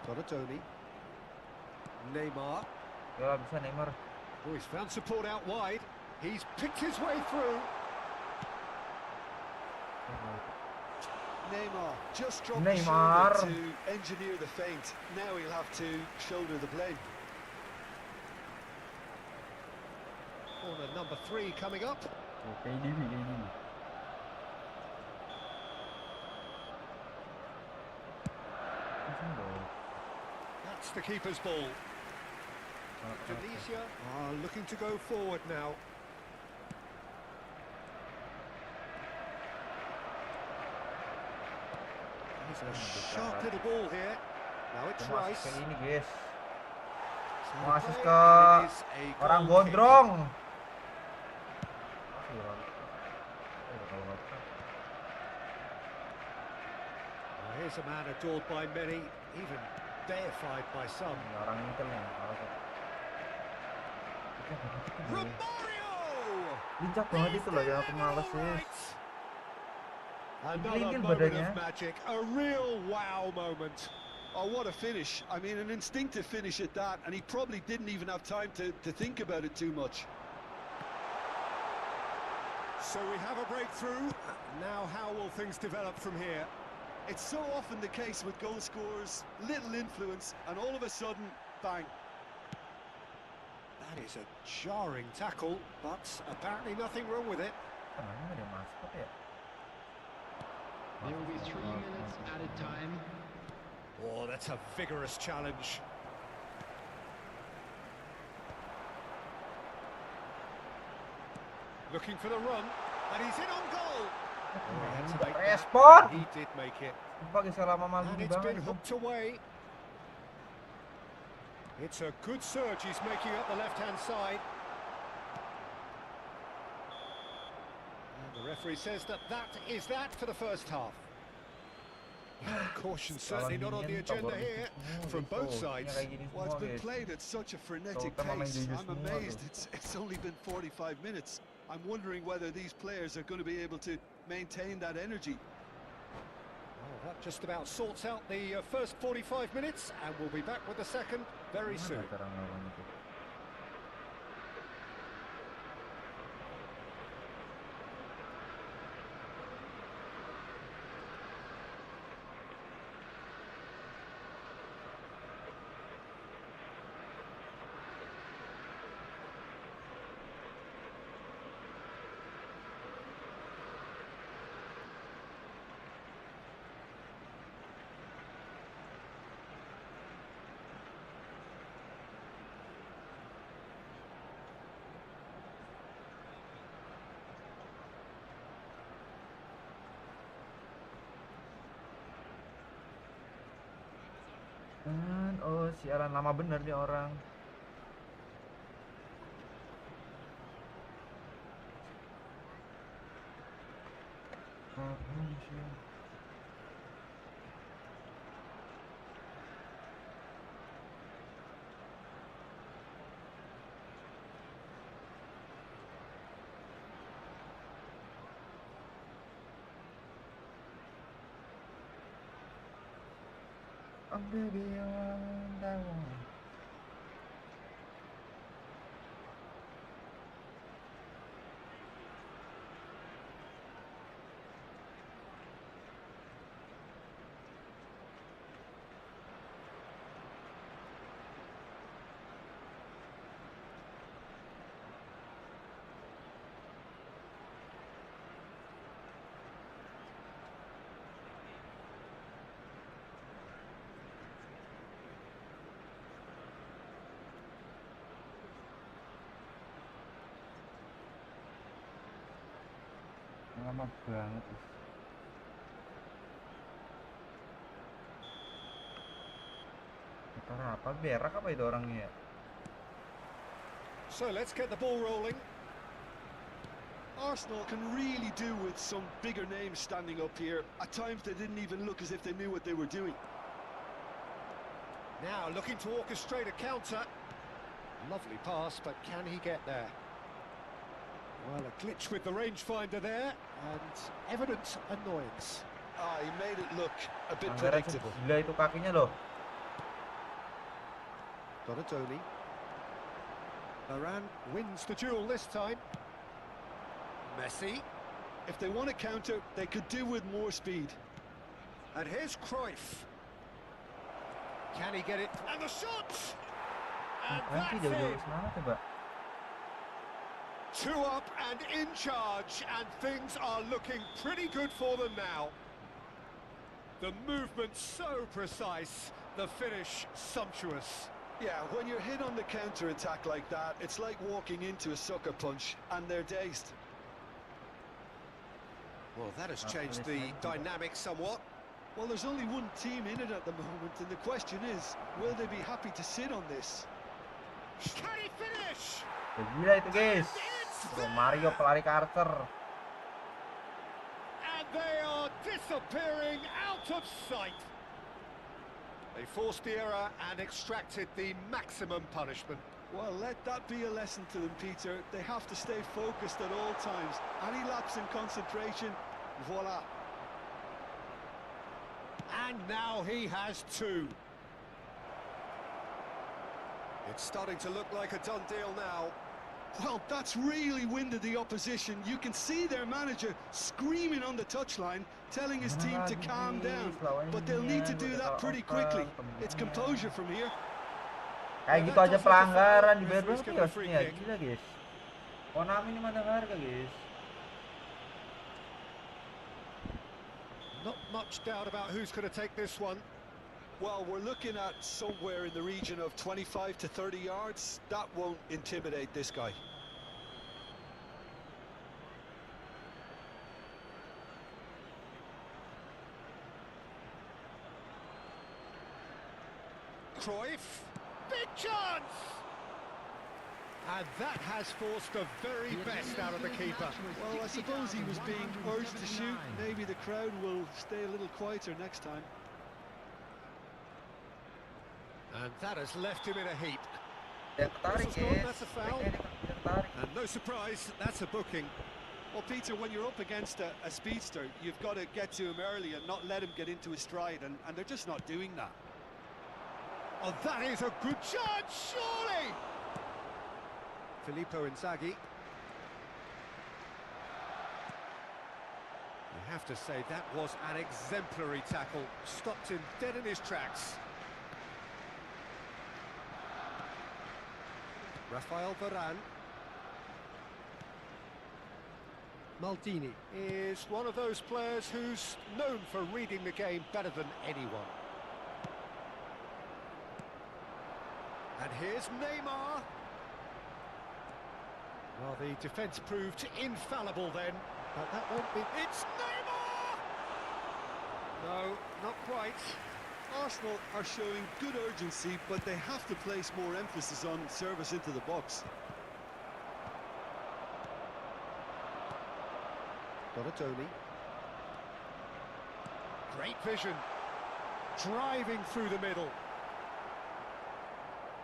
Donatoni. Neymar. Ya bisa Neymar. Oh, he's found support out wide. He's picked his way through. Neymar just dropped Neymar. the shoulder to engineer the feint. Now he'll have to shoulder the blame. Corner number 3 coming up. Kayak Divisi. That's the keeper's ball. Divisi are looking to go forward now. He's a sharp little ball here. Now it's Masuk Rice. ke ini guys. So Masuk the ke play, and it is a orang goal kick. gondrong. Well, here's a man adored by many, even deified by some. Ini orang Intel nih. Romario! Lincah banget itu loh yang aku males sih. Another Lincoln moment badannya. of magic, a real wow moment. Oh, what a finish. I mean, an instinctive finish at that, and he probably didn't even have time to think about it too much. So we have a breakthrough. Now how will things develop from here? It's so often the case with goal scorers, little influence, and all of a sudden, bang. That is a jarring tackle, but apparently nothing wrong with it. Kenapa nggak ada masuk ya? There will be 3 minutes added time. Oh, that's a vigorous challenge. Looking for the run, and he's in on goal. Oh, he had to make that. Respon. He did make it. Sumpah guys, lama malu And it's banget been itu. hooked away. It's a good surge he's making up the left-hand side. And the referee says that is that for the first half. Caution certainly not on the agenda here from both sides. Well, it's been played at such a frenetic pace. I'm amazed it's only been 45 minutes. I'm wondering whether these players are going to be able to maintain that energy. Well, that just about sorts out the first 45 minutes, and we'll be back with the second very soon. Mana cara ngelawan itu? Oh sialan lama bener nih orang. Oh baby, I want that one. Lama banget. Motor apa? Berak apa itu orangnya ya? So let's get the ball rolling. Arsenal can really do with some bigger names standing up here. At times they didn't even look as if they knew what they were doing. Now looking to orchestrate a counter. Lovely pass, but can he get there? Well, a glitch with the rangefinder there, and evident annoyance. Ah, he made it look a bit predictable. Gila itu kakinya loh. Donatoni. Varane wins the duel this time. Messi. If they want to counter, they could do with more speed. And here's Cruyff. Can he get it? And the shot! And Ngapain sih that's jauh-jauh it! semangat coba? 2 up and in charge, and things are looking pretty good for them now. The movement so precise, the finish sumptuous. Yeah, when you're hit on the counter-attack like that, it's like walking into a sucker punch, and they're dazed. Well, that has changed the dynamic somewhat. Well, there's only one team in it at the moment, and the question is, will they be happy to sit on this? Can he finish? Gila itu guys. Mario pelari Carter. And they are disappearing out of sight. They forced the error and extracted the maximum punishment. Well, let that be a lesson to them, Peter. They have to stay focused at all times. Any lapse in concentration, voila. And now he has 2. It's starting to look like a done deal now. Well, that's really winded the opposition. You can see their manager screaming on the touchline, telling his team to calm down. But they'll need to do that pretty quickly. It's composure from here. Kayak gitu aja pelanggaran dibayar berapa ya pastinya? Gila guys. Konami ini mana harga guys. Not much doubt about who's going to take this one. Well, we're looking at somewhere in the region of 25 to 30 yards. That won't intimidate this guy. Cruyff, big chance! And that has forced the very best out of the keeper. Well, I suppose he was being urged to shoot. Maybe the crowd will stay a little quieter next time. And that has left him in a heap. That's a foul. And no surprise, that's a booking. Well, Peter, when you're up against a speedster, you've got to get to him early and not let him get into his stride, and they're just not doing that. Oh, that is a good chance, surely! Filippo Inzaghi. You have to say that was an exemplary tackle. Stopped him dead in his tracks. Rafael Varane. Maldini is one of those players who's known for reading the game better than anyone. And here's Neymar. Well, the defence proved infallible then, but that won't be... It's Neymar! No, not quite. Arsenal are showing good urgency, but they have to place more emphasis on service into the box. Donatoni. Great vision. Driving through the middle.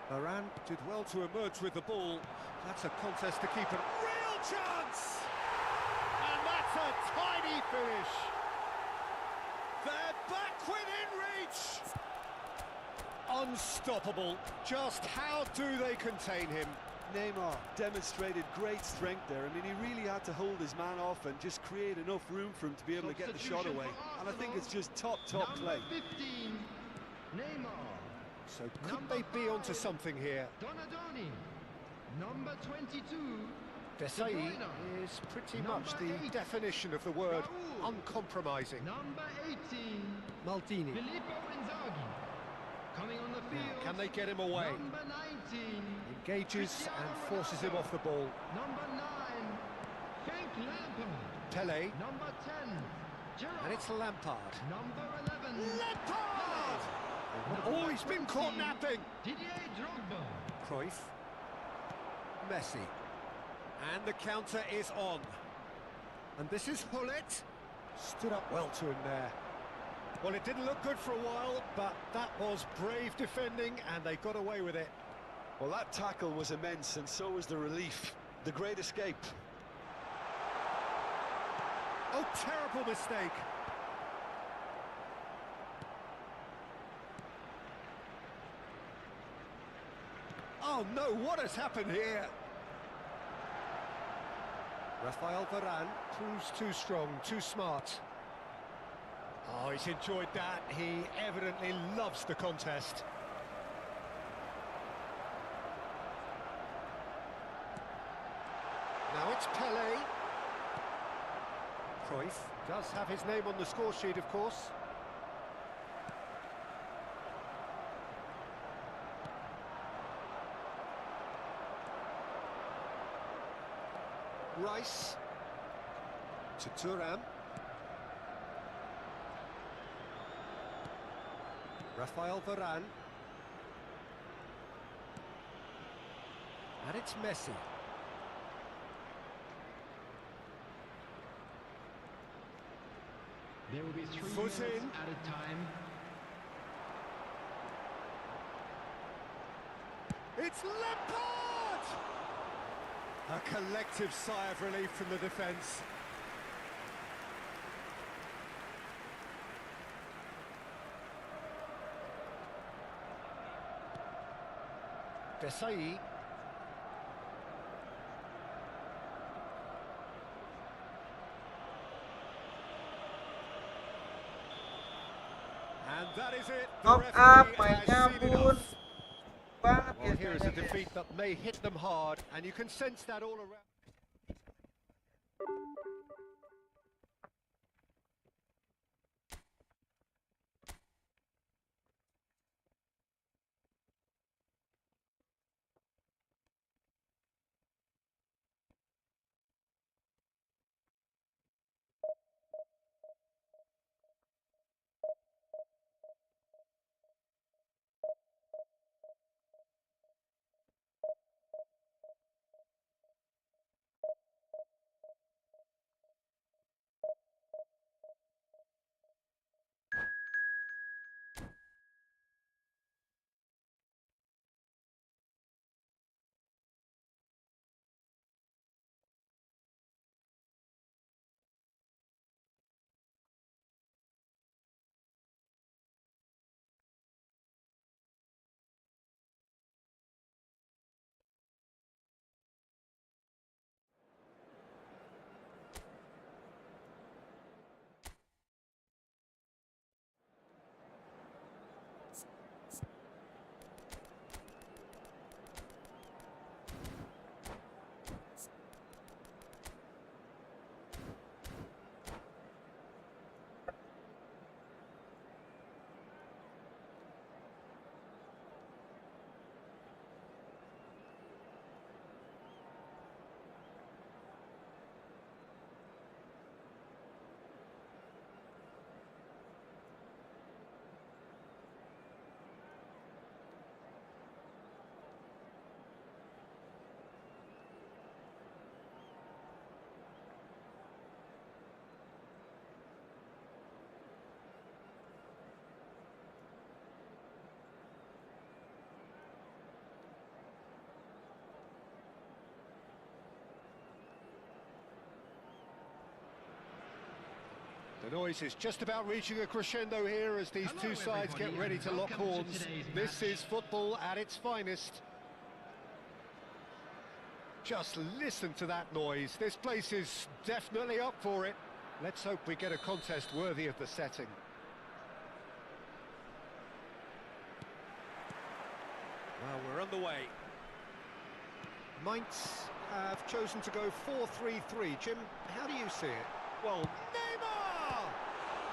Varane did well to emerge with the ball. That's a contest to keep it. Real chance! And that's a tiny finish. They're back within reach! unstoppable. Just how do they contain him? Neymar demonstrated great strength there. I mean, he really had to hold his man off and just create enough room for him to be able to get the shot away. And I think it's just top play. 15, Neymar. So could they be onto something here? Donadoni. Number 22, Divisi is pretty much the definition of the word uncompromising. number 18, Maldini. Filippo Inzaghi. Coming on the field, Can they get him away? number 19, Engages and forces him off the ball. number 9, Frank Lampard. Pele. Number 10, Gerrard. And it's Lampard. Number 11, Lampard! Oh, he's been caught napping. Didier Drogba. Cruyff. Messi. And the counter is on. And this is Hullet. Stood up well to him there. Well, it didn't look good for a while, but that was brave defending, and they got away with it. Well, that tackle was immense, and so was the relief. The great escape. Oh, terrible mistake. Oh no, what has happened here? Rafael Varane proves too strong, too smart. Oh, he's enjoyed that. He evidently loves the contest. Now it's Pele. Cruyff does have his name on the score sheet, of course. Rice to Thuram. Rafael Varane. And it's Messi. There will be 3 Foot minutes in. at a time. It's Lampard! A collective sigh of relief from the defence. Divisi. And that is it. The Top referee up, has mainnya seen pun enough. banget Well, here is a biasanya, guys. defeat that may hit them hard, and you can sense that all around. The noise is just about reaching a crescendo here as these two sides get ready to lock horns. This is football at its finest. Just listen to that noise. This place is definitely up for it. Let's hope we get a contest worthy of the setting. Well, we're underway. Mainz have chosen to go 4-3-3. Jim, how do you see it? Well, Neymar!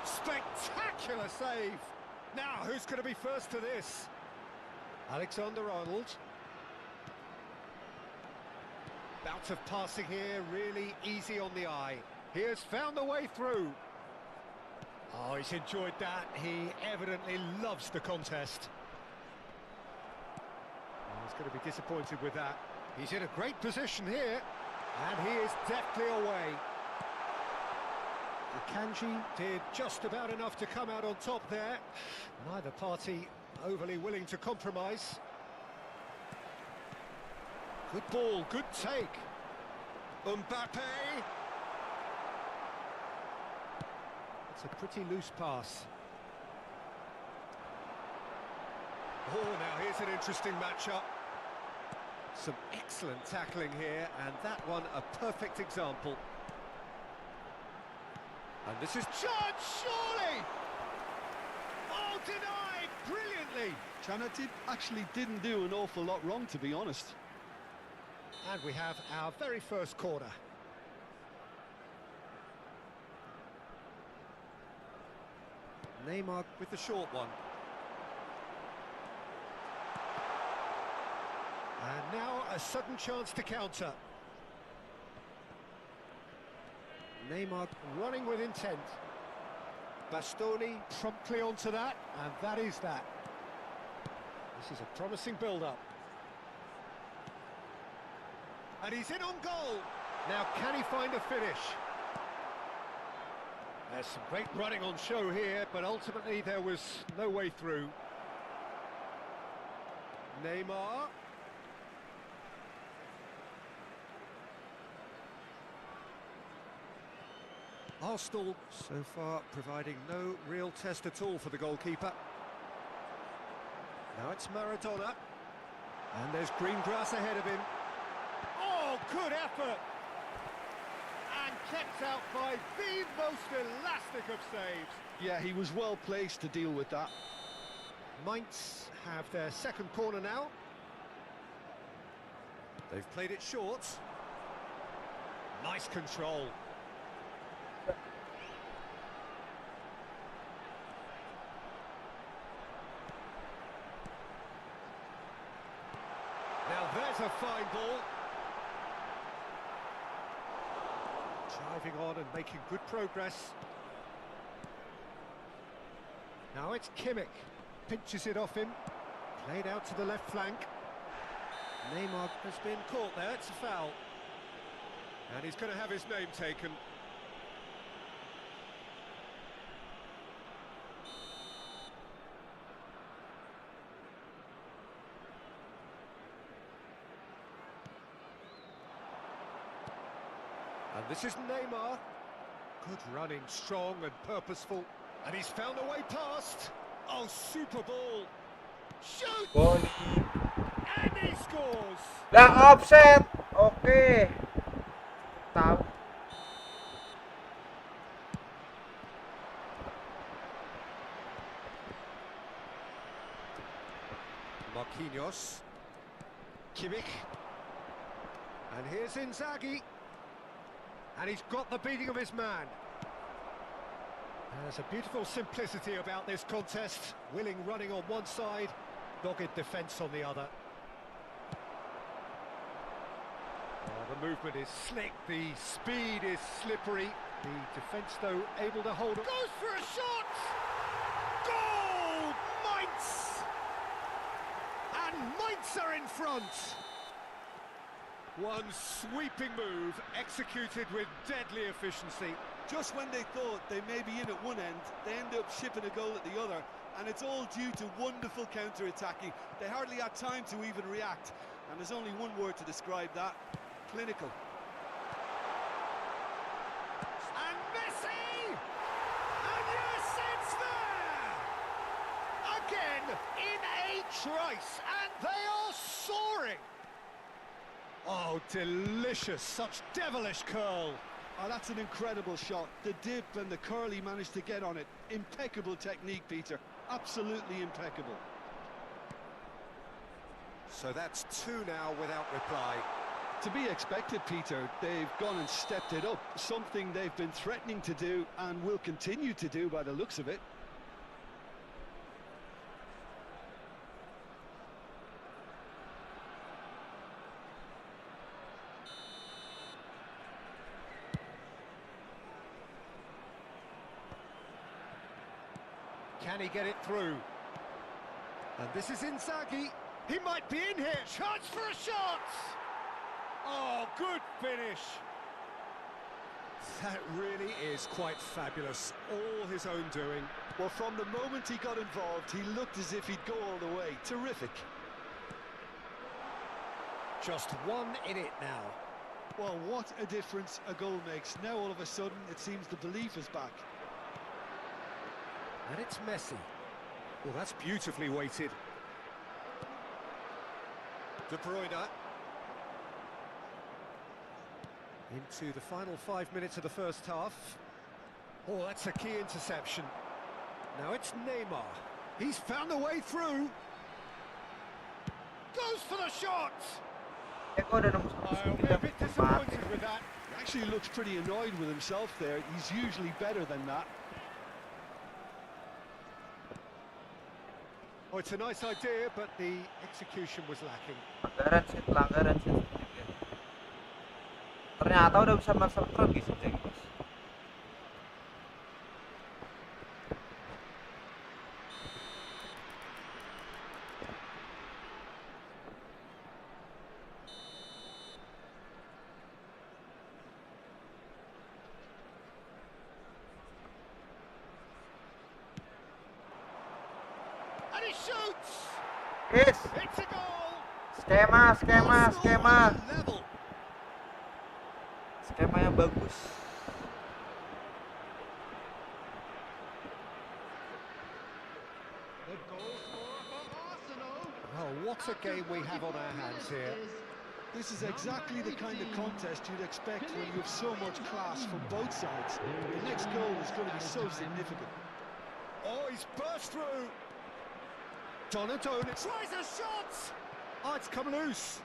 Spectacular save! Now, who's going to be first to this? Alexander-Arnold. Bout of passing here, really easy on the eye. He has found a way through. Oh, he's enjoyed that. He evidently loves the contest. Oh, he's going to be disappointed with that. He's in a great position here, and he is deftly away. Akanji did just about enough to come out on top there. Neither party overly willing to compromise. Good ball, good take. Mbappe. It's a pretty loose pass. Oh, now here's an interesting matchup. Some excellent tackling here, and that one a perfect example. And this is chance, surely! Oh, denied brilliantly! Chanatip actually didn't do an awful lot wrong, to be honest. And we have our very first corner. Neymar with the short one. And now a sudden chance to counter. Neymar running with intent. Bastoni promptly onto that, and that is that. This is a promising build-up. And he's in on goal. Now, can he find a finish? There's some great running on show here, but ultimately there was no way through. Neymar. Arsenal so far providing no real test at all for the goalkeeper. Now it's Maradona. And there's green grass ahead of him. Oh, good effort! And kept out by the most elastic of saves. Yeah, he was well placed to deal with that. Mainz have their second corner now. They've played it short. Nice control. Now there's a fine ball. Driving on and making good progress. Now it's Kimmich. Pinches it off him. Played out to the left flank. Neymar has been caught there. It's a foul. And he's going to have his name taken. And this is Neymar. Good running, strong and purposeful. And he's found a way past. Oh, super ball. Shoot! Volley. And he scores! Lah offset. Oke. Tahu. Marquinhos. Kimmich. And here's Inzaghi. And he's got the beating of his man. There's a beautiful simplicity about this contest. Willing running on one side, dogged defence on the other. Oh, the movement is slick, the speed is slippery. The defence, though, able to hold it. Goes for a shot! Goal! Mainz! And Mainz are in front! One sweeping move, executed with deadly efficiency. Just when they thought they may be in at one end, they end up shipping a goal at the other, and it's all due to wonderful counter-attacking. They hardly had time to even react, and there's only one word to describe that: clinical. And Messi! again in a trice, and they are soaring. Oh, delicious, such devilish curl. Oh, that's an incredible shot. The dip and the curl he managed to get on it. Impeccable technique, Peter. Absolutely impeccable. So that's 2 now without reply. To be expected, Peter. They've gone and stepped it up. Something they've been threatening to do and will continue to do by the looks of it. Can he get it through? And this is Inzaghi. He might be in here. Chance for a shot! Oh, good finish. That really is quite fabulous. All his own doing. Well, from the moment he got involved, he looked as if he'd go all the way. Terrific. Just 1 in it now. Well, what a difference a goal makes. Now, all of a sudden, it seems the belief is back. And it's Messi. Well, that's beautifully weighted. De Bruyne. Into the final 5 minutes of the first half. Oh, that's a key interception. Now it's Neymar. He's found a way through. Goes for the shot. Eko udah nemu I'm a bit disappointed with that. He actually looks pretty annoyed with himself there. He's usually better than that. Oh, it's a nice idea, but the execution was lacking. pelanggaran sih. Ternyata udah bisa Marcel Trot gitu, Bos. And he shoots. Yes. It's a goal. Skema. Level. Skemanya bagus. The goal scorer for Arsenal. Oh, what a game we have on our hands here. This is exactly the kind of contest you'd expect when you have so much class from both sides. The next goal is going to be so significant. Oh, he's burst through. Donatoni Tries a shot. Oh, it's come loose.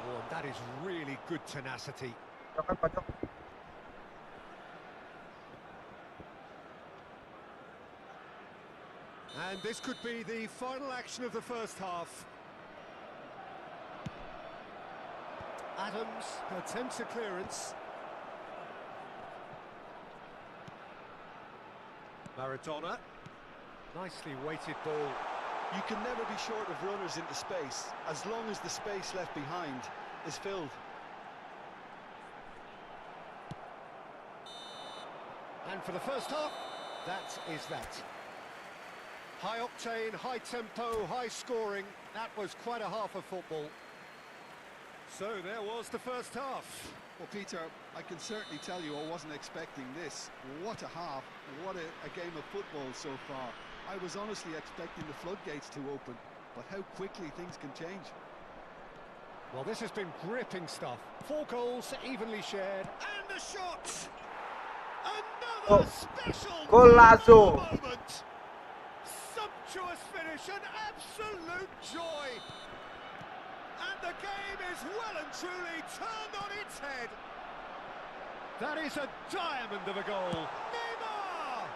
Oh, and that is really good tenacity. Pojok. And this could be the final action of the first half. Adams attempts a clearance. Maradona. Nicely weighted ball. You can never be short of runners into space, as long as the space left behind is filled. And for the first half, that is that. High octane, high tempo, high scoring. That was quite a half of football. So there was the first half. Well, Peter, I can certainly tell you I wasn't expecting this. What a half, what a game of football so far. I was honestly expecting the floodgates to open, but how quickly things can change. Well, this has been gripping stuff. 4 goals, evenly shared. And the shot! Another special Golazo. moment! Sumptuous finish, an absolute joy! And the game is well and truly turned on its head. That is a diamond of a goal. Neymar!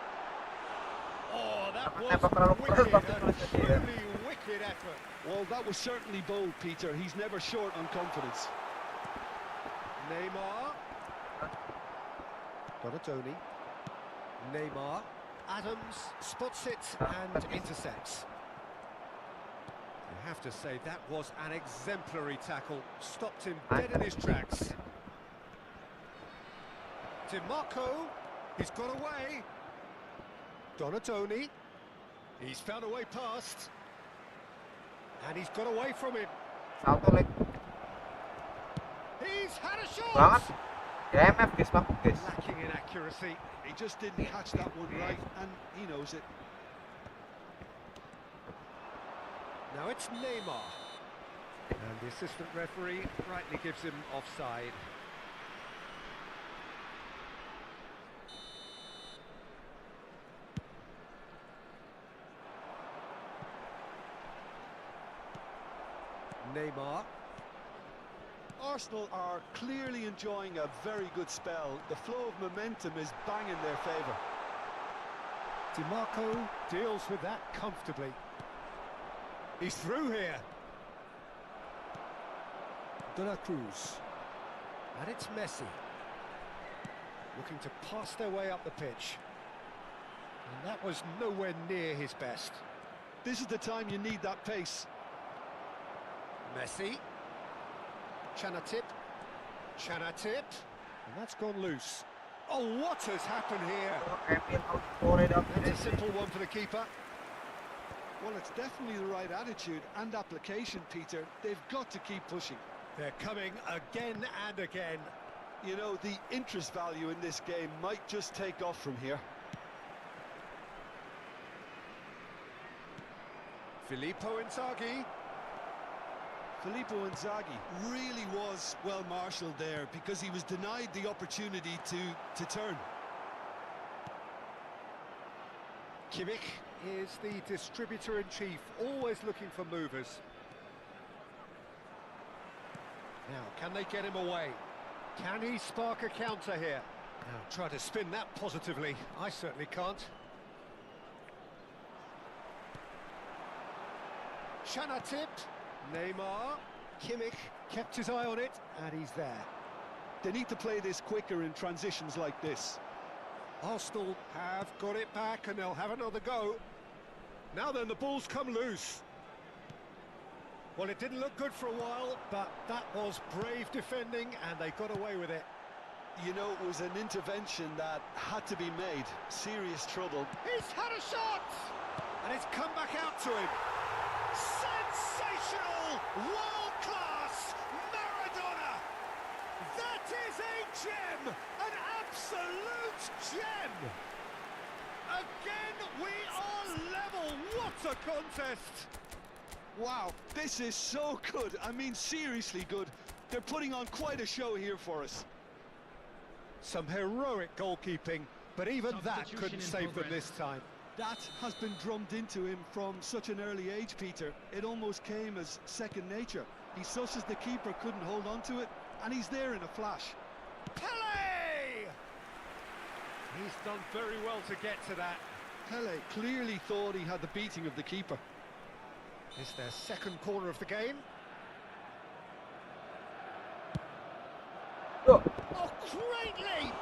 Oh, that Kenapa terlalu keras was waktu wicked, a tulisnya dia? truly wicked effort. Well, that was certainly bold, Peter. He's never short on confidence. Neymar. Donatoni. Neymar. Adams spots it and intercepts. You have to say that was an exemplary tackle. Stopped him dead in his tracks. DiMarco. He's got away. Donatoni. He's found a way past. And he's got away from him. Salto leg. He's had a shot! Banget. GMF guys, bagus guys. Lacking in accuracy. He just didn't catch that one right, and he knows it. Now it's Neymar. And the assistant referee rightly gives him offside. Neymar. Arsenal are clearly enjoying a very good spell. The flow of momentum is bang in their favour. DiMarco deals with that comfortably. He's through here. De La Cruz. And it's Messi. Looking to pass their way up the pitch. And that was nowhere near his best. This is the time you need that pace. Messi. Chanatip. Chanatip. And that's gone loose. Oh, what has happened here? That's a simple one for the keeper. Well, it's definitely the right attitude and application, Peter. They've got to keep pushing. They're coming again and again. You know, the interest value in this game might just take off from here. Filippo Inzaghi. Filippo Inzaghi really was well marshalled there because he was denied the opportunity to turn. Kimmich is the distributor-in-chief, always looking for movers. Now, can they get him away? Can he spark a counter here? Now, try to spin that positively. I certainly can't. Chanatip. Neymar. Kimmich kept his eye on it, and he's there. They need to play this quicker in transitions like this. Arsenal have got it back, and they'll have another go. Now then, the ball's come loose. Well, it didn't look good for a while, but that was brave defending, and they got away with it. You know, it was an intervention that had to be made. Serious trouble. He's had a shot! And it's come back out to him. Sensational! World-class Maradona! That is a gem! An absolute gem! Again, we are level! What a contest! Wow, this is so good. I mean, seriously good. They're putting on quite a show here for us. Some heroic goalkeeping, but even that couldn't save them this time. That has been drummed into him from such an early age, Peter. It almost came as second nature. He's such as the keeper couldn't hold on to it, and he's there in a flash. Pele! He's done very well to get to that. Pele clearly thought he had the beating of the keeper. It's their second corner of the game. Oh. Oh, great leap!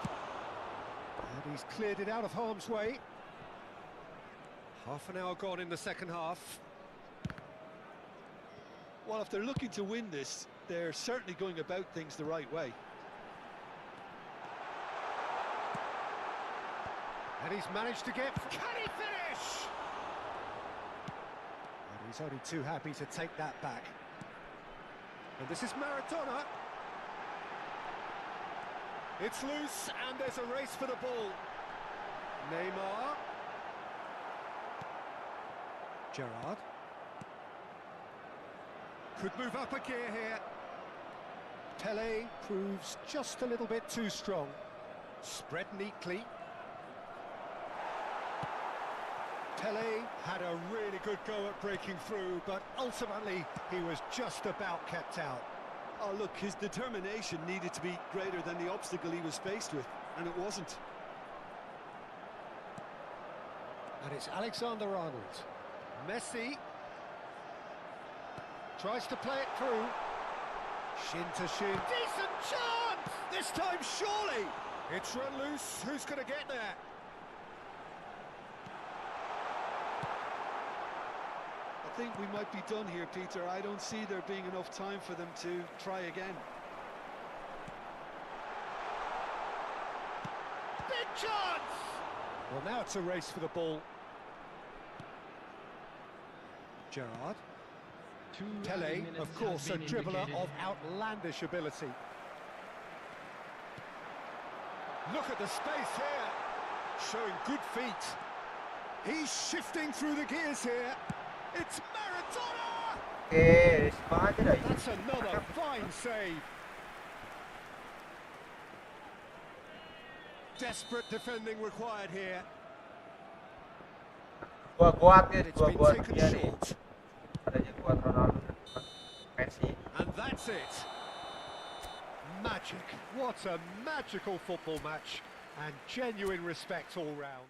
And he's cleared it out of harm's way. Half an hour gone in the second half. Well, if they're looking to win this, they're certainly going about things the right way. And he's managed to get... Can he finish? And he's only too happy to take that back. And this is Maradona. It's loose, and there's a race for the ball. Neymar. Gerrard. Could move up a gear here. Pele proves just a little bit too strong. Spread neatly. Pele had a really good go at breaking through, but ultimately he was just about kept out. Oh, look, his determination needed to be greater than the obstacle he was faced with, and it wasn't. And it's Alexander-Arnold. Messi tries to play it through. Shin to shin. Decent chance! This time, surely! It's run loose. Who's going to get there? I think we might be done here, Peter. I don't see there being enough time for them to try again. Big chance! Well, now it's a race for the ball. Gerrard. Pele, of course, a dribbler of outlandish ability. Look at the space here, showing good feet. He's shifting through the gears here. It's Maradona! Oke, risma aja dah ini. That's another fine save. Desperate defending required here. Gua kuat guys, It's gua been buat taken dia nih. short. Adanya kuat Ronaldo, Messi. And that's it. Magic. What a magical football match. And genuine respect all round.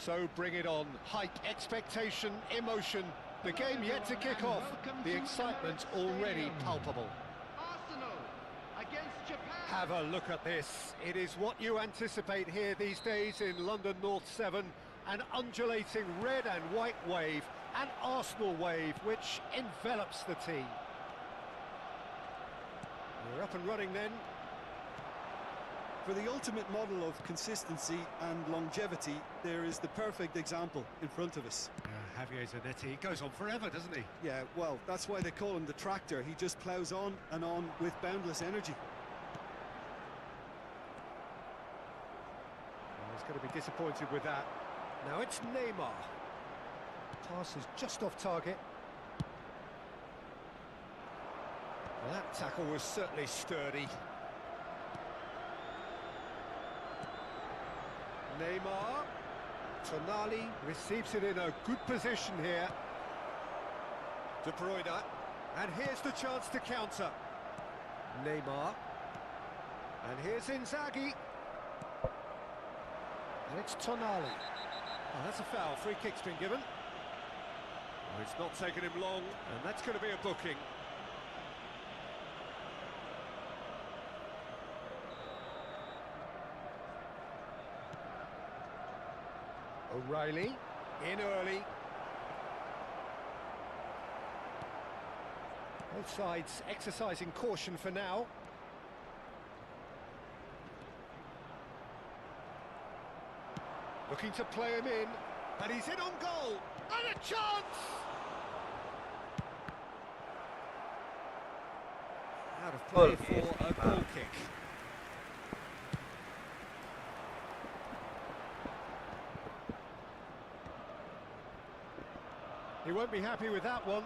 So bring it on. Hype, expectation, emotion. The game yet to kick off. The excitement already palpable. Arsenal against Japan. Have a look at this. It is what you anticipate here these days in London North 7. An undulating red and white wave, an Arsenal wave which envelops the team. We're up and running then. For the ultimate model of consistency and longevity, there is the perfect example in front of us. Javier Zanetti goes on forever, doesn't he? Yeah, well, that's why they call him the tractor. He just ploughs on and on with boundless energy. Well, he's going to be disappointed with that. Now it's Neymar. Pass is just off target. Well, that tackle was certainly sturdy. Neymar. Tonali receives it in a good position here. De Bruyne, and here's the chance to counter. Neymar, and here's Inzaghi, and it's Tonali. Oh, that's a foul. Free kick's been given. Oh, it's not taken him long, and that's going to be a booking. O'Reilly, in early. Both sides exercising caution for now. Looking to play him in, and he's in on goal, and a chance! Out of play for a goal kick. He won't be happy with that one.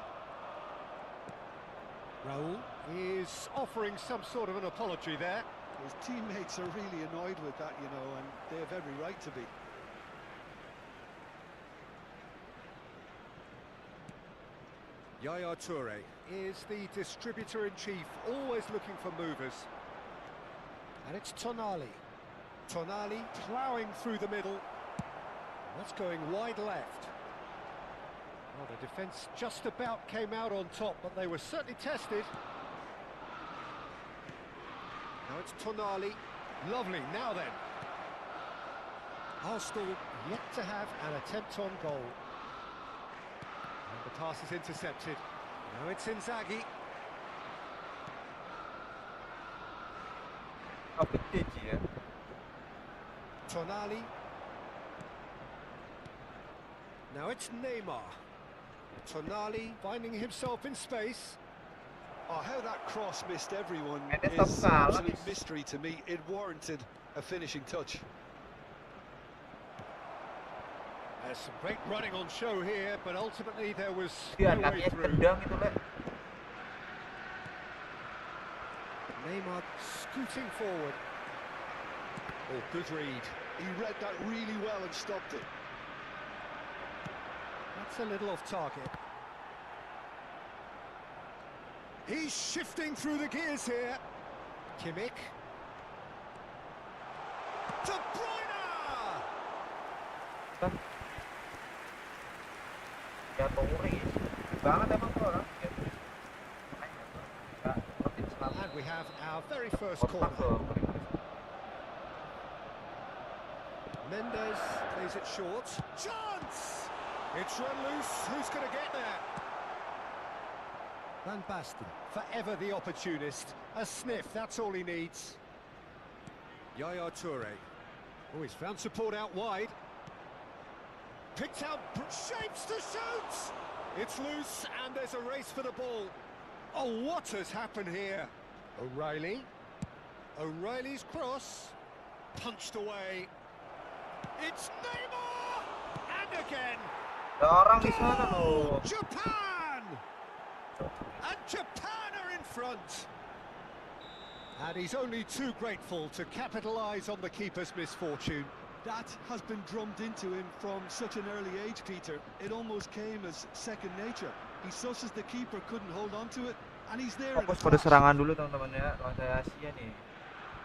Raul is offering some sort of an apology there. His teammates are really annoyed with that, you know, and they have every right to be. Yaya Toure is the distributor-in-chief, always looking for movers. And it's Tonali. Tonali ploughing through the middle. That's going wide left. Well, the defence just about came out on top, but they were certainly tested. Now it's Tonali. Lovely, now then. Arsenal yet to have an attempt on goal. And the pass is intercepted. Now it's Inzaghi. Tonali. Now it's Neymar. Tonali finding himself in space. Oh, how that cross missed everyone And it's is a foul. absolute mystery to me. It warranted a finishing touch. There's some great running on show here, but ultimately there was Dia no way kakinya through. tendang itu, Le. Neymar scooting forward. Oh, good read. He read that really well and stopped it. That's a little off target. He's shifting through the gears here. Kimmich. De Bruyne! Ya Toure banget emang tuh orang. And we have our very first Kotak corner. tuh. Mendes plays it short. Chance! It's run loose. Who's going to get there? Van Basten, forever the opportunist. A sniff, that's all he needs. Yaya Toure. Oh, he's found support out wide. Picked out, shapes to shoot! It's loose, and there's a race for the ball. Oh, what has happened here? O'Reilly. O'Reilly's cross. Punched away. It's Neymar! And again! Ada orang di sana loh. Japan! And Japan are in front! And he's only too grateful to capitalise on the keeper's misfortune. That has been drummed into him from such an early age, Peter. It almost came as second nature. He susses the keeper couldn't hold on to it, and he's there in a Fokus pada flash. serangan dulu teman-teman ya, lawan saya Asia nih.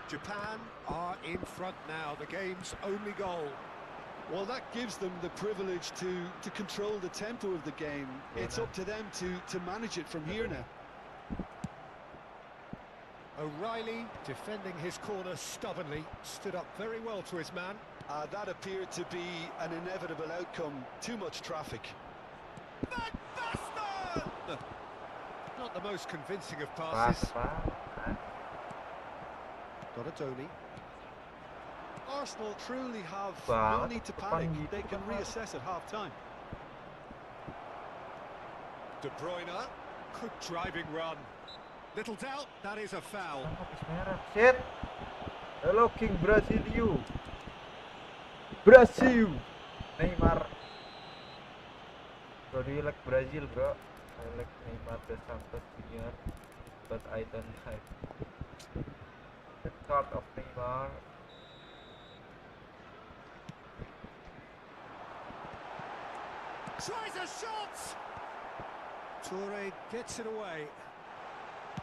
Japan are in front now, the game's only goal. Well, that gives them the privilege to control the tempo of the game. It's up to them to manage it from here now. O'Reilly defending his corner stubbornly, stood up very well to his man. That appeared to be an inevitable outcome. Too much traffic. Van Basten! Not the most convincing of passes. Donatoni. Arsenal truly have Wow, no need to depan panic. gitu They can kan, reassess at half-time. De Bruyne, good driving run. Little doubt, that is a foul. Habis merah. Shit. Hello King Braziliu. Brazil. Neymar. Bro, do you like Brazil, bro? I like Neymar the Santos Junior, but I don't like the card of Neymar. Tries a shot! Toure gets it away.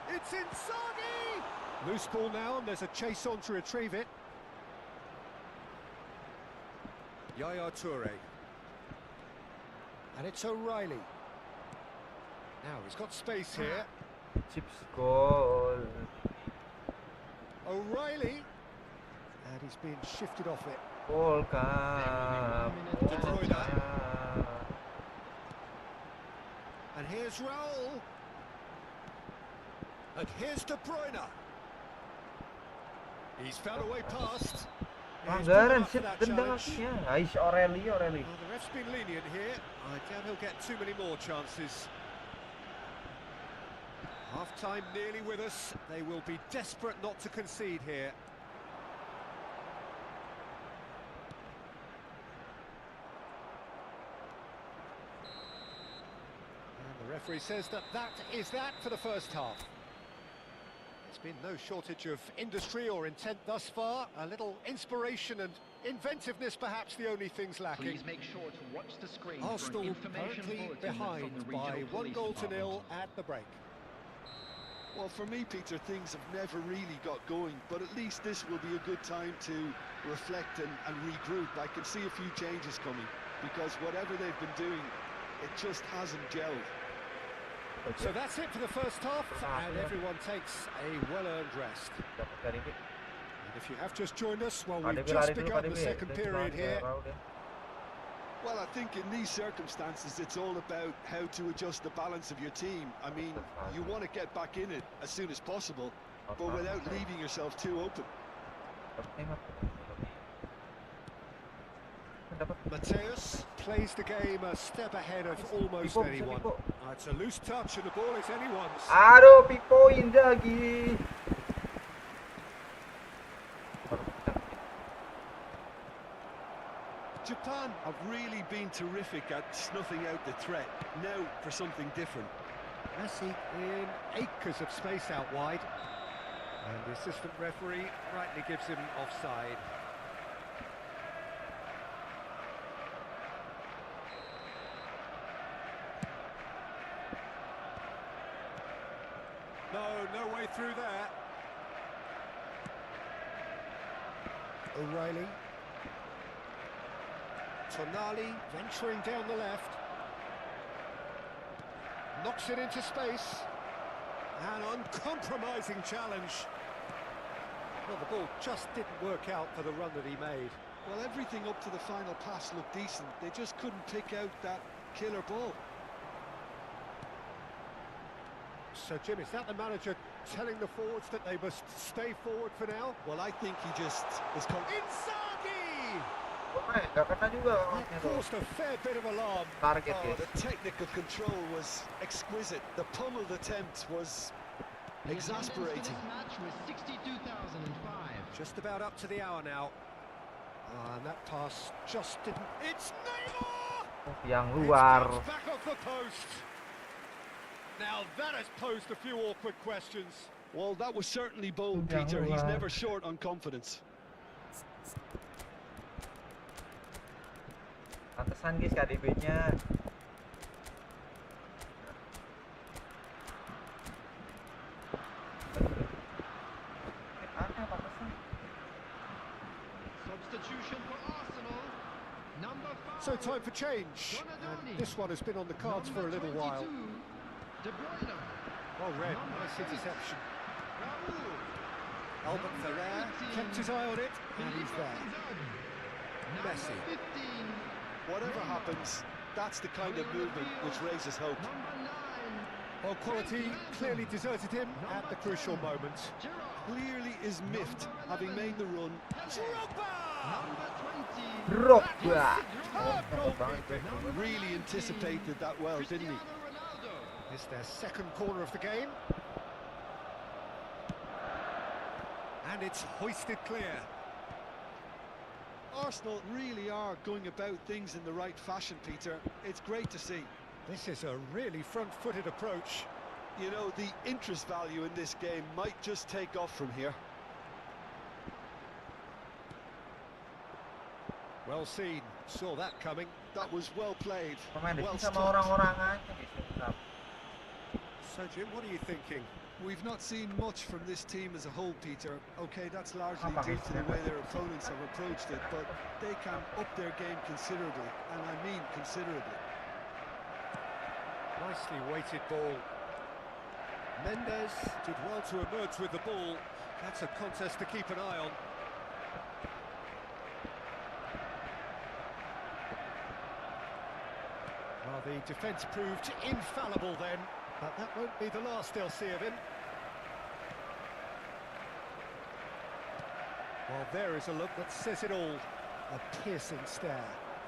It's Inzaghi! Loose ball now, and there's a chase on to retrieve it. Yaya Toure. And it's O'Reilly. Now he's got space here. Chips goal. O'Reilly. And he's been shifted off it. Goal Cup. De Bruyne. And here's Raul. And here's De Bruyne. He's found a way past. Pelanggaran, sip, tendang kakinya. Aish, O'Reilly. Well, the ref's been lenient here. I doubt he'll get too many more chances. Half-time nearly with us. They will be desperate not to concede here. And the referee says that is that for the first half. There's been no shortage of industry or intent thus far. A little inspiration and inventiveness, perhaps the only things lacking. Please make sure to watch the screen. Arsenal for an information currently bulletin behind from the by regional 1 police goal to department. 0 at the break. Well, for me, Peter, things have never really got going, but at least this will be a good time to reflect and regroup. I can see a few changes coming, because whatever they've been doing, it just hasn't gelled. So that's it for the first half, and everyone takes a well-earned rest. And if you have just joined us, well, we've just begun the second period here. Well, I think in these circumstances, it's all about how to adjust the balance of your team. I mean, you want to get back in it as soon as possible, but without leaving yourself too open. Mateus plays the game a step ahead of almost anyone. It's a loose touch and the ball is anyone's. Aduh, Pipo Inzaghi. Japan have really been terrific at snuffing out the threat. Now for something different. Messi in acres of space out wide. And the assistant referee rightly gives him offside. No way through there. O'Reilly. Tonali venturing down the left. Knocks it into space. An uncompromising challenge. Well, the ball just didn't work out for the run that he made. Well, everything up to the final pass looked decent. They just couldn't pick out that killer ball. So, Jim, is that the manager telling the forwards that they must stay forward for now? Well, I think he just is... Inzaghi! Gak kena juga That caused a fair bit of alarm. target Oh, guys. the technical control was exquisite. The pummeled attempt was exasperating. This match was 62,005. Just about up to the hour now. And that pass just didn't... It's Neymar! Yang It's luar. bounced back off the post. Now that has posed a few awkward questions. Well, that was certainly bold, Peter. He's never short on confidence. Pantesan guys KDB-nya. Aneh pantesan. Substitution for Arsenal. Number 5. So time for change. And this one has been on the cards for a little while. De Bruyne. Well read, nice interception. Raul. Albert Ferrer kept his eye on it, and he's there. Messi. 15. Whatever happens, that's the kind of movement which raises hope. Number 9. Well, quality clearly deserted him at the crucial moment. Clearly is miffed, having made the run. Number 20. Drogba. Really anticipated that well, didn't he? It's their second corner of the game. And it's hoisted clear. Arsenal really are going about things in the right fashion, Peter. It's great to see. This is a really front-footed approach. You know, the interest value in this game might just take off from here. Well seen, saw that coming. That was well played. Pemain Well Divisi sama stopped. orang-orang aja gitu. So, Jim, what are you thinking? We've not seen much from this team as a whole, Peter. Okay, that's largely Apa due to the guys? way their opponents have approached it, but they can up their game considerably, and I mean considerably. Nicely weighted ball. Mendes did well to emerge with the ball. That's a contest to keep an eye on. Well, the defence proved infallible then, but that won't be the last they'll see of him. Well, there is a look that says it all. A piercing stare.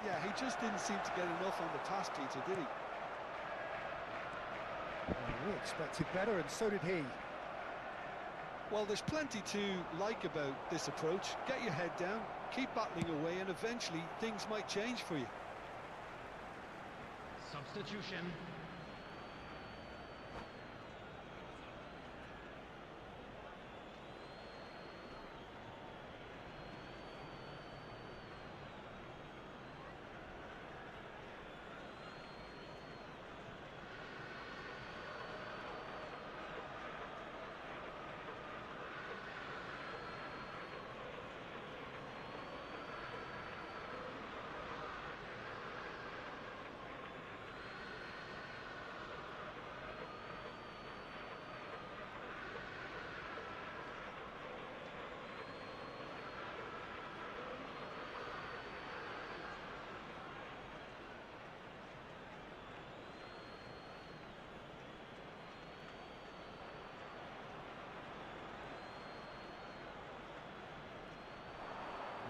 Yeah, he just didn't seem to get enough on the pass, Peter, did he? Well, we expected better, and so did he. Well, there's plenty to like about this approach. Get your head down, keep battling away, and eventually things might change for you. Substitution.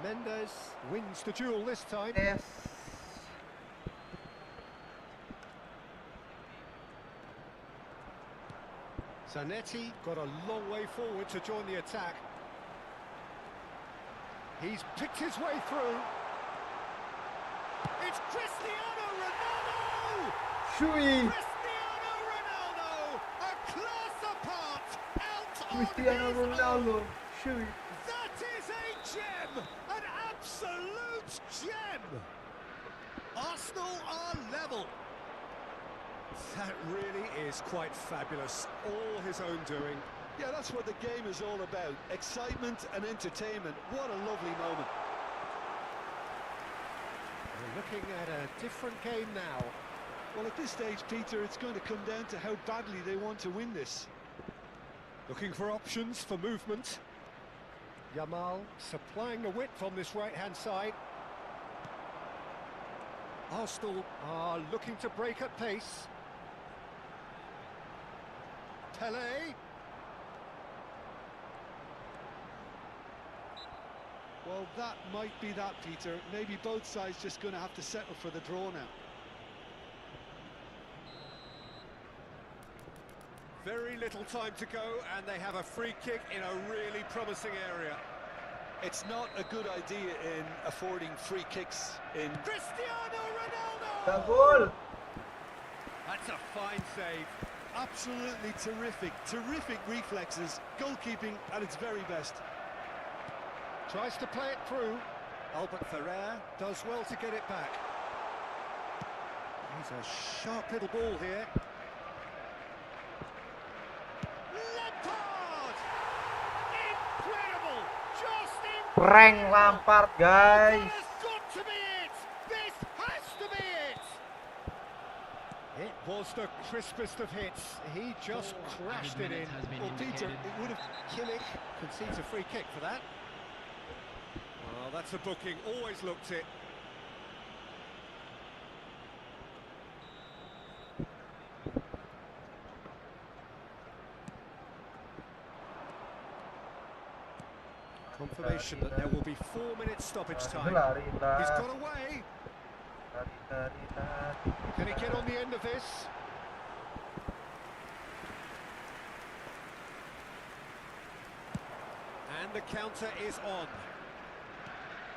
Mendes wins the duel this time. Yes. Zanetti got a long way forward to join the attack. He's picked his way through. It's Cristiano Ronaldo! Shui. Cristiano Ronaldo! A class apart! Out Cristiano on his Ronaldo. own. Shui. That is a gem! An absolute gem! Arsenal are level. That really is quite fabulous. All his own doing. Yeah, that's what the game is all about. Excitement and entertainment. What a lovely moment. We're looking at a different game now. Well, at this stage, Peter, it's going to come down to how badly they want to win this. Looking for options for movement. Yamal supplying the width on this right-hand side. Arsenal are looking to break at pace. Pele. Well, that might be that, Peter. Maybe both sides just going to have to settle for the draw now. Very little time to go, and they have a free kick in a really promising area. It's not a good idea in affording free kicks in... Cristiano Ronaldo! The goal. That's a fine save. Absolutely terrific, terrific reflexes. Goalkeeping at its very best. Tries to play it through. Albert Ferrer does well to get it back. He's a sharp little ball here. Lampard! Incredible! Just incredible! Prank Lampard, guys. This has got to be it! This has to be it! It was the crispest of hits. He just crashed it in. Well, Peter, it would have... Kimmich concedes a free kick for that. Well, that's a booking. Always looked it. Confirmation that there will be 4 minutes stoppage time. He's got away. Can he get on the end of this? And the counter is on.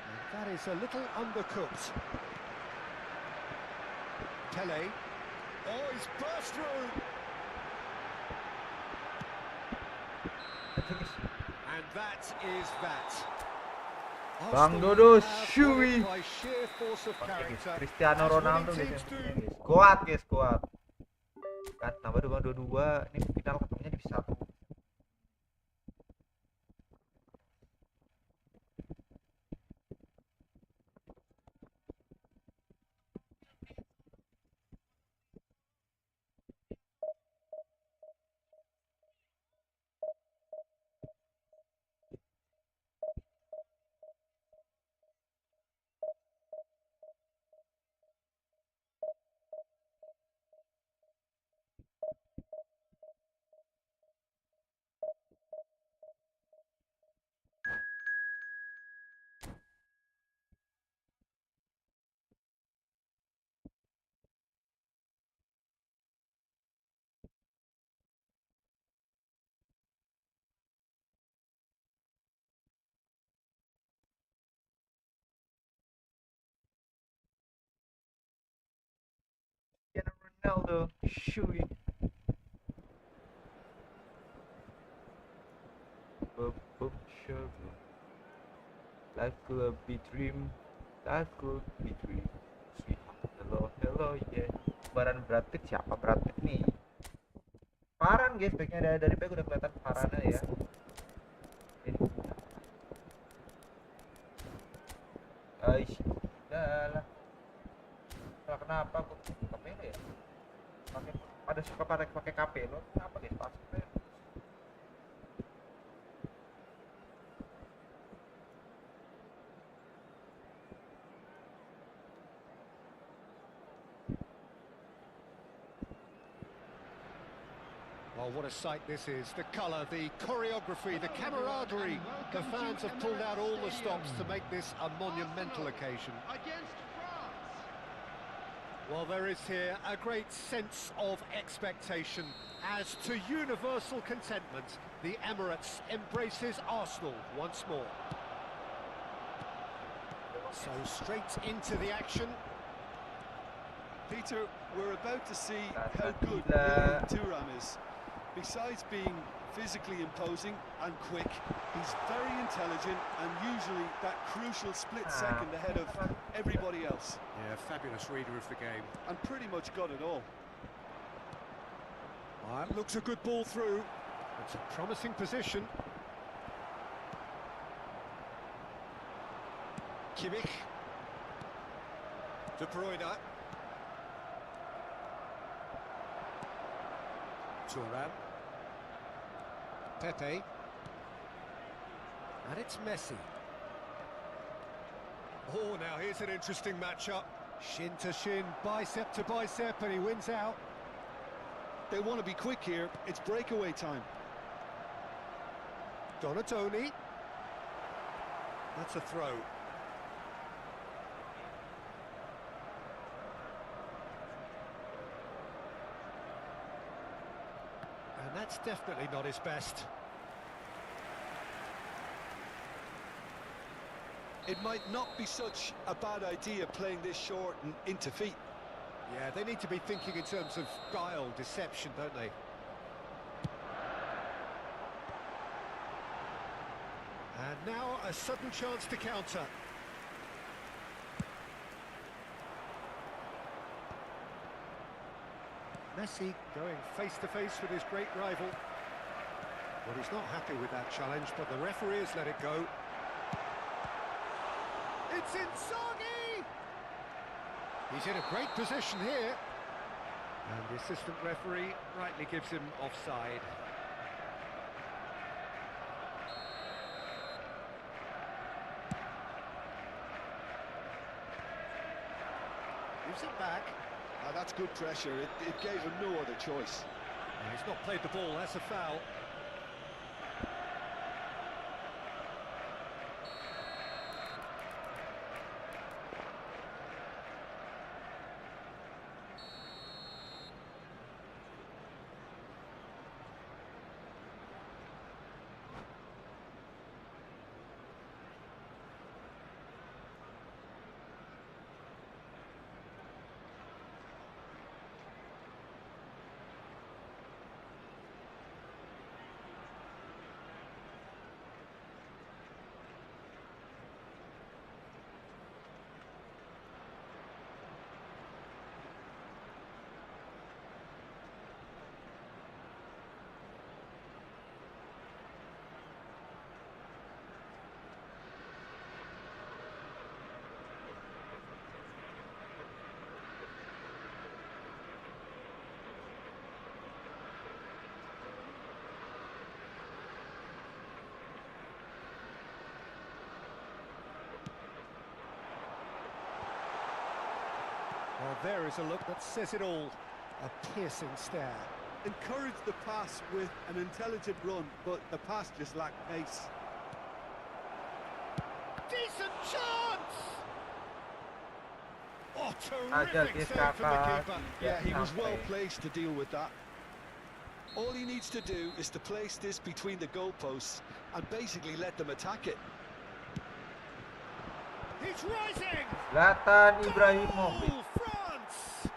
And that is a little undercooked. Pele. Oh, he's burst through. And that is that. Bang Arsenal Dodo, have Shui. won it by sheer force of character. Cristiano As winning Ronaldo teams guys. do. Kuat guys, kuat. kan nambah 22, ini final ketemunya di 1. Ronaldo shooting. Boom, boom, sure. Life could be dream. Life could be dream. Sweet. Hello, hello, yeah. Baran Brad Pitt siapa Brad Pitt nih? Paran guys, backnya dari back udah kelihatan Parannya ya. Ini. Aish, udah lah. Kenapa kok Capello ya? Pakai ada suka pakai Capello. Kenapa guys? Pasti. Well, what a sight this is. The colour, the choreography, the camaraderie. The fans have pulled out all the stops to make this a monumental occasion. Against France. Well, there is here a great sense of expectation. As to universal contentment, the Emirates embraces Arsenal once more. So straight into the action. Peter, we're about to see how good William Thuram is. Besides being physically imposing and quick, he's very intelligent and usually that crucial split second ahead of everybody else. Yeah, fabulous reader of the game. And pretty much got it all. That looks a good ball through. It's a promising position. Kimmich. De Bruyne. Thuram. Pepe. And it's Messi. Oh, now here's an interesting matchup. Shin to shin, bicep to bicep, and he wins out. They want to be quick here. It's breakaway time. Donatoni. That's a throw. And that's definitely not his best. It might not be such a bad idea playing this short and into feet. Yeah, they need to be thinking in terms of guile, deception, don't they? And now a sudden chance to counter. Messi going face-to-face with his great rival. Well, he's not happy with that challenge, but the referee has let it go. It's Inzaghi! He's in a great position here. And the assistant referee rightly gives him offside. Gives it back. That's good pressure. It gave him no other choice. He's not played the ball, that's a foul. Well, there is a look that says it all. A piercing stare. Encourage the pass with an intelligent run, but the pass just lacked pace. Decent chance! Oh, Aja terrific dia save from the kakak. keeper. Yeah, he was well Sampai. placed to deal with that. All he needs to do is to place this between the goalposts and basically let them attack it. He's rising! Zlatan Ibrahimovic. Goal, France!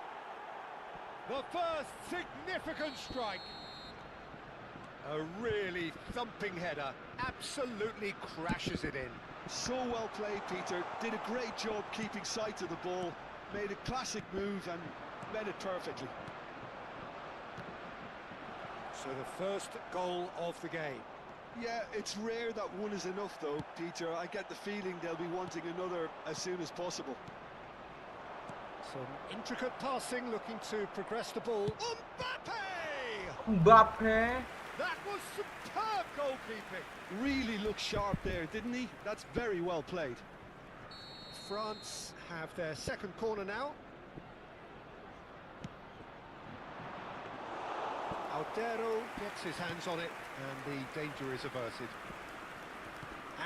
The first significant strike. A really thumping header. Absolutely crashes it in. So well played, Peter. Did a great job keeping sight of the ball. Made a classic move and read it perfectly. So the first goal of the game. Yeah, it's rare that one is enough, though, Peter. I get the feeling they'll be wanting another as soon as possible. Some intricate passing, looking to progress the ball. Mbappe! Mbappe. That was superb goalkeeping. Really looked sharp there, didn't he? That's very well played. France have their second corner now. Aldero gets his hands on it, and the danger is averted.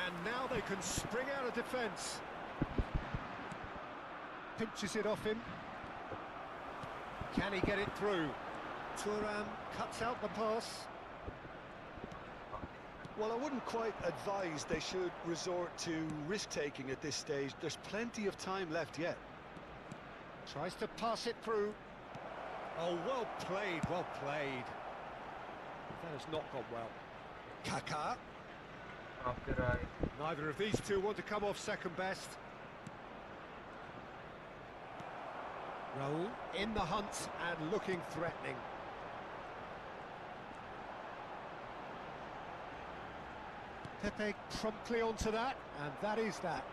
And now they can spring out of defence. Pinches it off him. Can he get it through? Thuram cuts out the pass. Well, I wouldn't quite advise they should resort to risk-taking at this stage. There's plenty of time left yet. Tries to pass it through. Oh, well played, well played. That has not gone well. Kaká. Oke, right. Neither of these two want to come off second best. Raul in the hunt and looking threatening. Pepe promptly onto that, and that is that.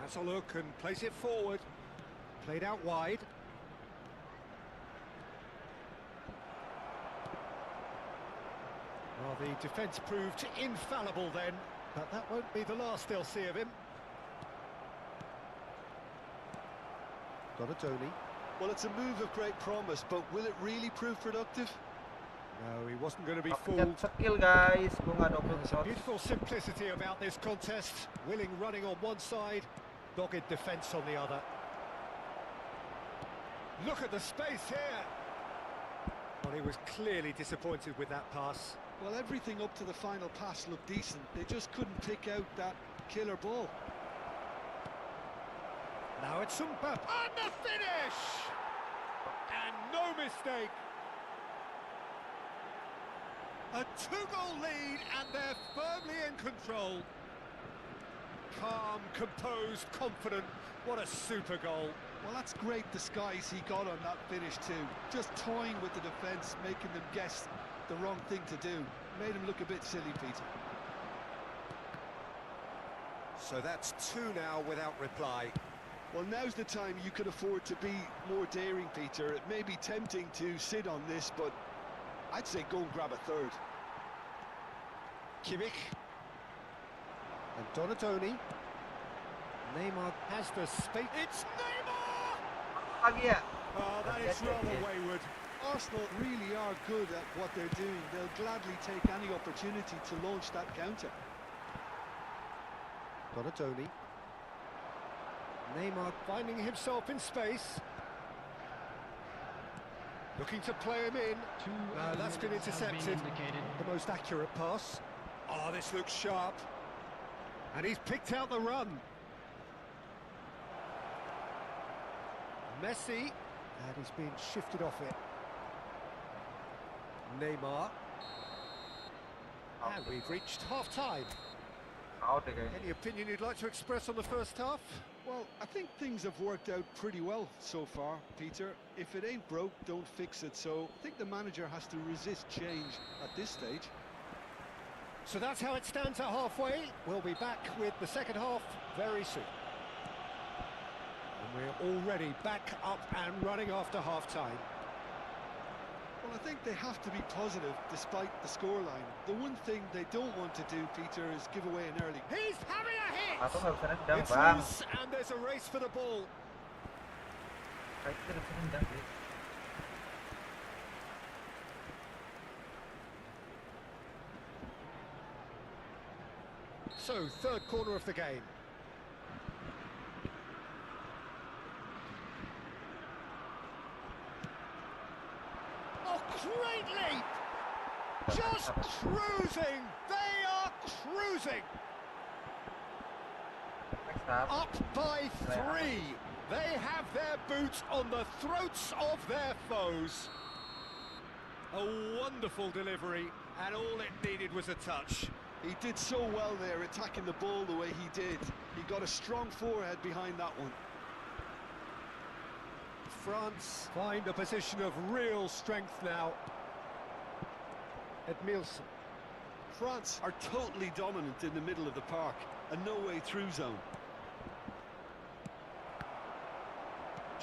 Has a look and plays it forward. Played out wide. Well, the defence proved infallible then, but that won't be the last they'll see of him. Donatoni. Well, it's a move of great promise, but will it really prove productive? No, he wasn't going to be Pencet fooled. skill guys, gue nggak double There's a shot. beautiful simplicity about this contest. Willing running on one side, dogged defence on the other. Look at the space here. Well, he was clearly disappointed with that pass. Well, everything up to the final pass looked decent. They just couldn't pick out that killer ball. Now it's Mbappe. And the finish! And no mistake. A two-goal lead, and they're firmly in control. Calm, composed, confident. What a super goal. Well, that's great disguise he got on that finish too. Just toying with the defence, making them guess the wrong thing to do. Made him look a bit silly, Peter. So that's two now without reply. Well, now's the time you could afford to be more daring, Peter. It may be tempting to sit on this, but I'd say go and grab a third. Kimmich. And Donatoni. Neymar has the space. It's Neymar! Lagi ya. Oh, that is rather wayward. Arsenal really are good at what they're doing. They'll gladly take any opportunity to launch that counter. Donatoni. Neymar finding himself in space. Looking to play him in. That's been intercepted. The most accurate pass. Oh, this looks sharp. And he's picked out the run. Messi. And he's been shifted off it. Neymar. And we've reached half-time. Out deh kayaknya. Any opinion you'd like to express on the first half? Well, I think things have worked out pretty well so far, Peter. If it ain't broke, don't fix it. So I think the manager has to resist change at this stage. So that's how it stands at halfway. We'll be back with the second half very soon. And we're already back up and running after half-time. Well, I think they have to be positive despite the scoreline. The one thing they don't want to do, Peter, is give away an early. He's having a hit! Atau nggak bisa nendang It's bang. loose and there's a race for the ball. Kita udah rendah sih. So, third corner of the game. Oh, great leap! Just cruising! They are cruising! Next up. Up by 3. They have their boots on the throats of their foes. A wonderful delivery, and all it needed was a touch. He did so well there, attacking the ball the way he did. He got a strong forehead behind that one. France find a position of real strength now. Edmilson. France are totally dominant in the middle of the park, a no-way through zone.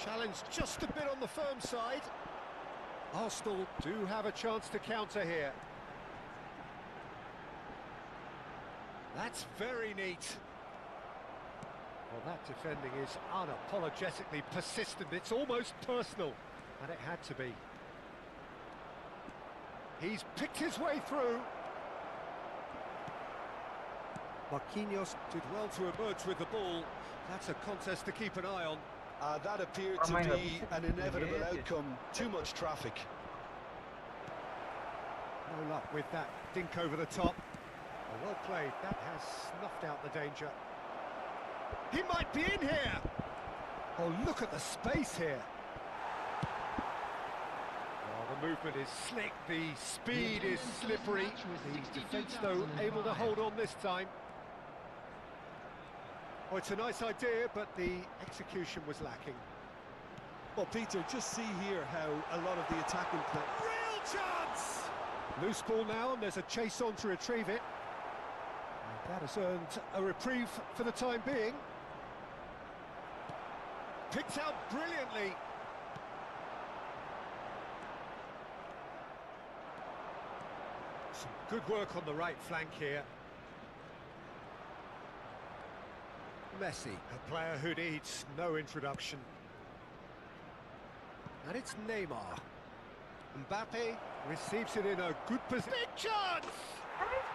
Challenge just a bit on the firm side. Arsenal do have a chance to counter here. That's very neat. Well, that defending is unapologetically persistent. It's almost personal, and it had to be. He's picked his way through. Marquinhos did well to emerge with the ball. That's a contest to keep an eye on. That appeared to be an inevitable outcome. Too much traffic. No luck with that dink over the top. Well played. That has snuffed out the danger. He might be in here. Oh, look at the space here. Oh, the movement is slick. The speed is slippery. The defence, though, able to hold on this time. Oh, it's a nice idea, but the execution was lacking. Well, Peter, just see here how a lot of the attacking play... Real chance! Loose ball now, and there's a chase on to retrieve it. And that has earned a reprieve for the time being. Picked out brilliantly. Some good work on the right flank here. Messi, a player who needs no introduction. And it's Neymar. Mbappe receives it in a good position. Big chance!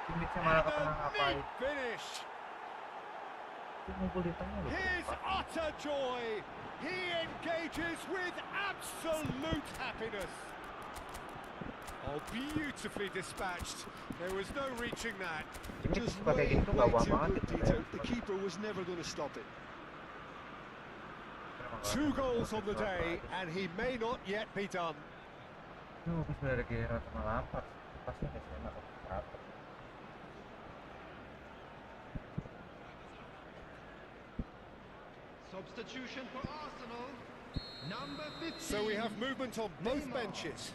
Limitnya malah ke tengah And a ngapain? neat finish. Itu ngumpul di tengah loh. His utter joy. He engages with absolute happiness. Oh, beautifully dispatched. There was no reaching that. Ini Just pakai way, gini tuh way gawang too banget good, gitu Peter. ya. The keeper was never going to stop it. 2 goals on the day, and he may not yet be done. Duh, habis dari Gera sama Lampard. Pasti nggak sih enak apa. Substitution for Arsenal. Number 15. So we have movement on both benches.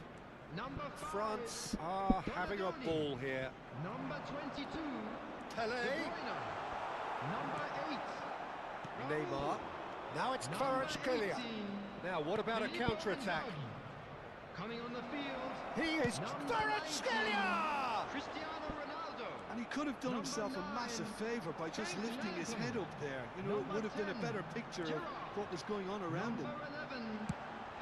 Number 5. France are having a ball here. Number 22. Pele, De Bruyne. Number 8. Neymar. Now it's Kvaratskhelia. Now, what about a counter-attack? Coming on the field. He is Kvaratskhelia! Cristiano Ronaldo. And he could have done himself a massive favour by just lifting his head up there. You know, it would have been a better picture of what was going on around him. Number 11.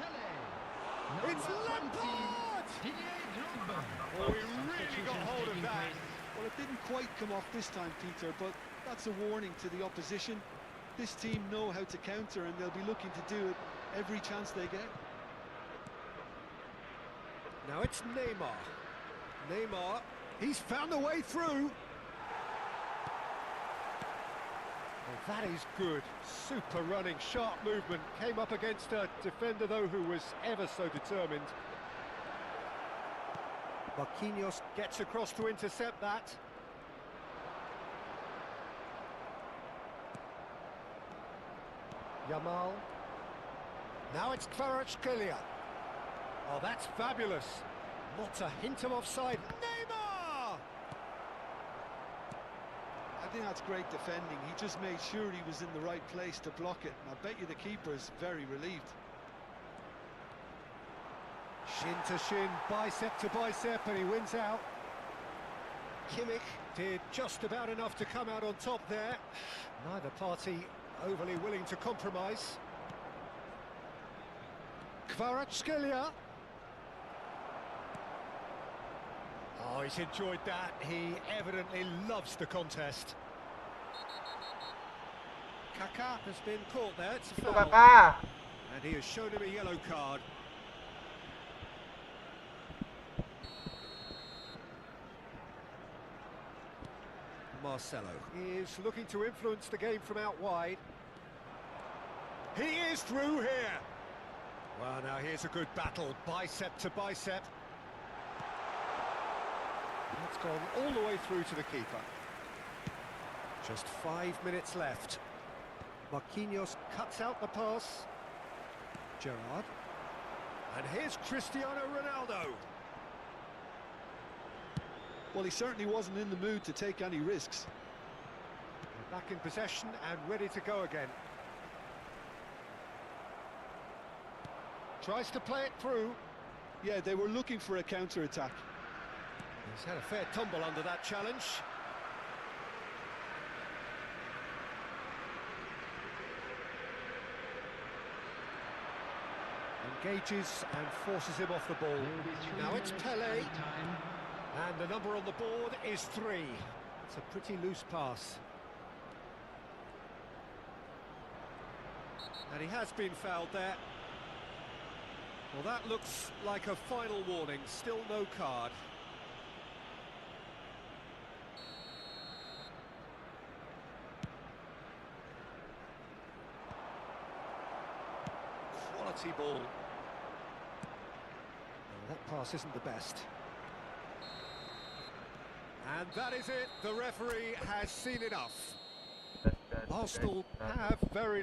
Pele. It's Lampard! Didier Drogba. Oh, he really got hold of that. Well, it didn't quite come off this time, Peter, but that's a warning to the opposition. This team know how to counter, and they'll be looking to do it every chance they get. Now it's Neymar. Neymar, he's found a way through. Well, that is good. Super running, sharp movement. Came up against a defender, though, who was ever so determined. Marquinhos gets across to intercept that. Yamal. Now it's Kvaratskhelia. Oh, that's fabulous. Not a hint of offside. Neymar! I think that's great defending. He just made sure he was in the right place to block it. And I bet you the keeper's very relieved. Shin to shin, bicep to bicep, and he wins out. Kimmich did just about enough to come out on top there. Neither party overly willing to compromise. Kvaratskhelia. Oh, he's enjoyed that. He evidently loves the contest. Kaká has been caught there. It's a Itu foul. Kakak. And he has shown him a yellow card. Marcelo is looking to influence the game from out wide. He is through here. Well, now here's a good battle, bicep to bicep. It's gone all the way through to the keeper. Just 5 minutes left. Marquinhos cuts out the pass. Gerrard. And here's Cristiano Ronaldo. Well, he certainly wasn't in the mood to take any risks. They're back in possession and ready to go again. Tries to play it through. Yeah, they were looking for a counter-attack. He's had a fair tumble under that challenge. Engages and forces him off the ball. There will be 3 Now it's minutes Pele. added time. And the number on the board is 3. It's a pretty loose pass. And he has been fouled there. Well, that looks like a final warning. Still no card. Quality ball. Well, that pass isn't the best. And that is it. The referee has seen enough. Arsenal have very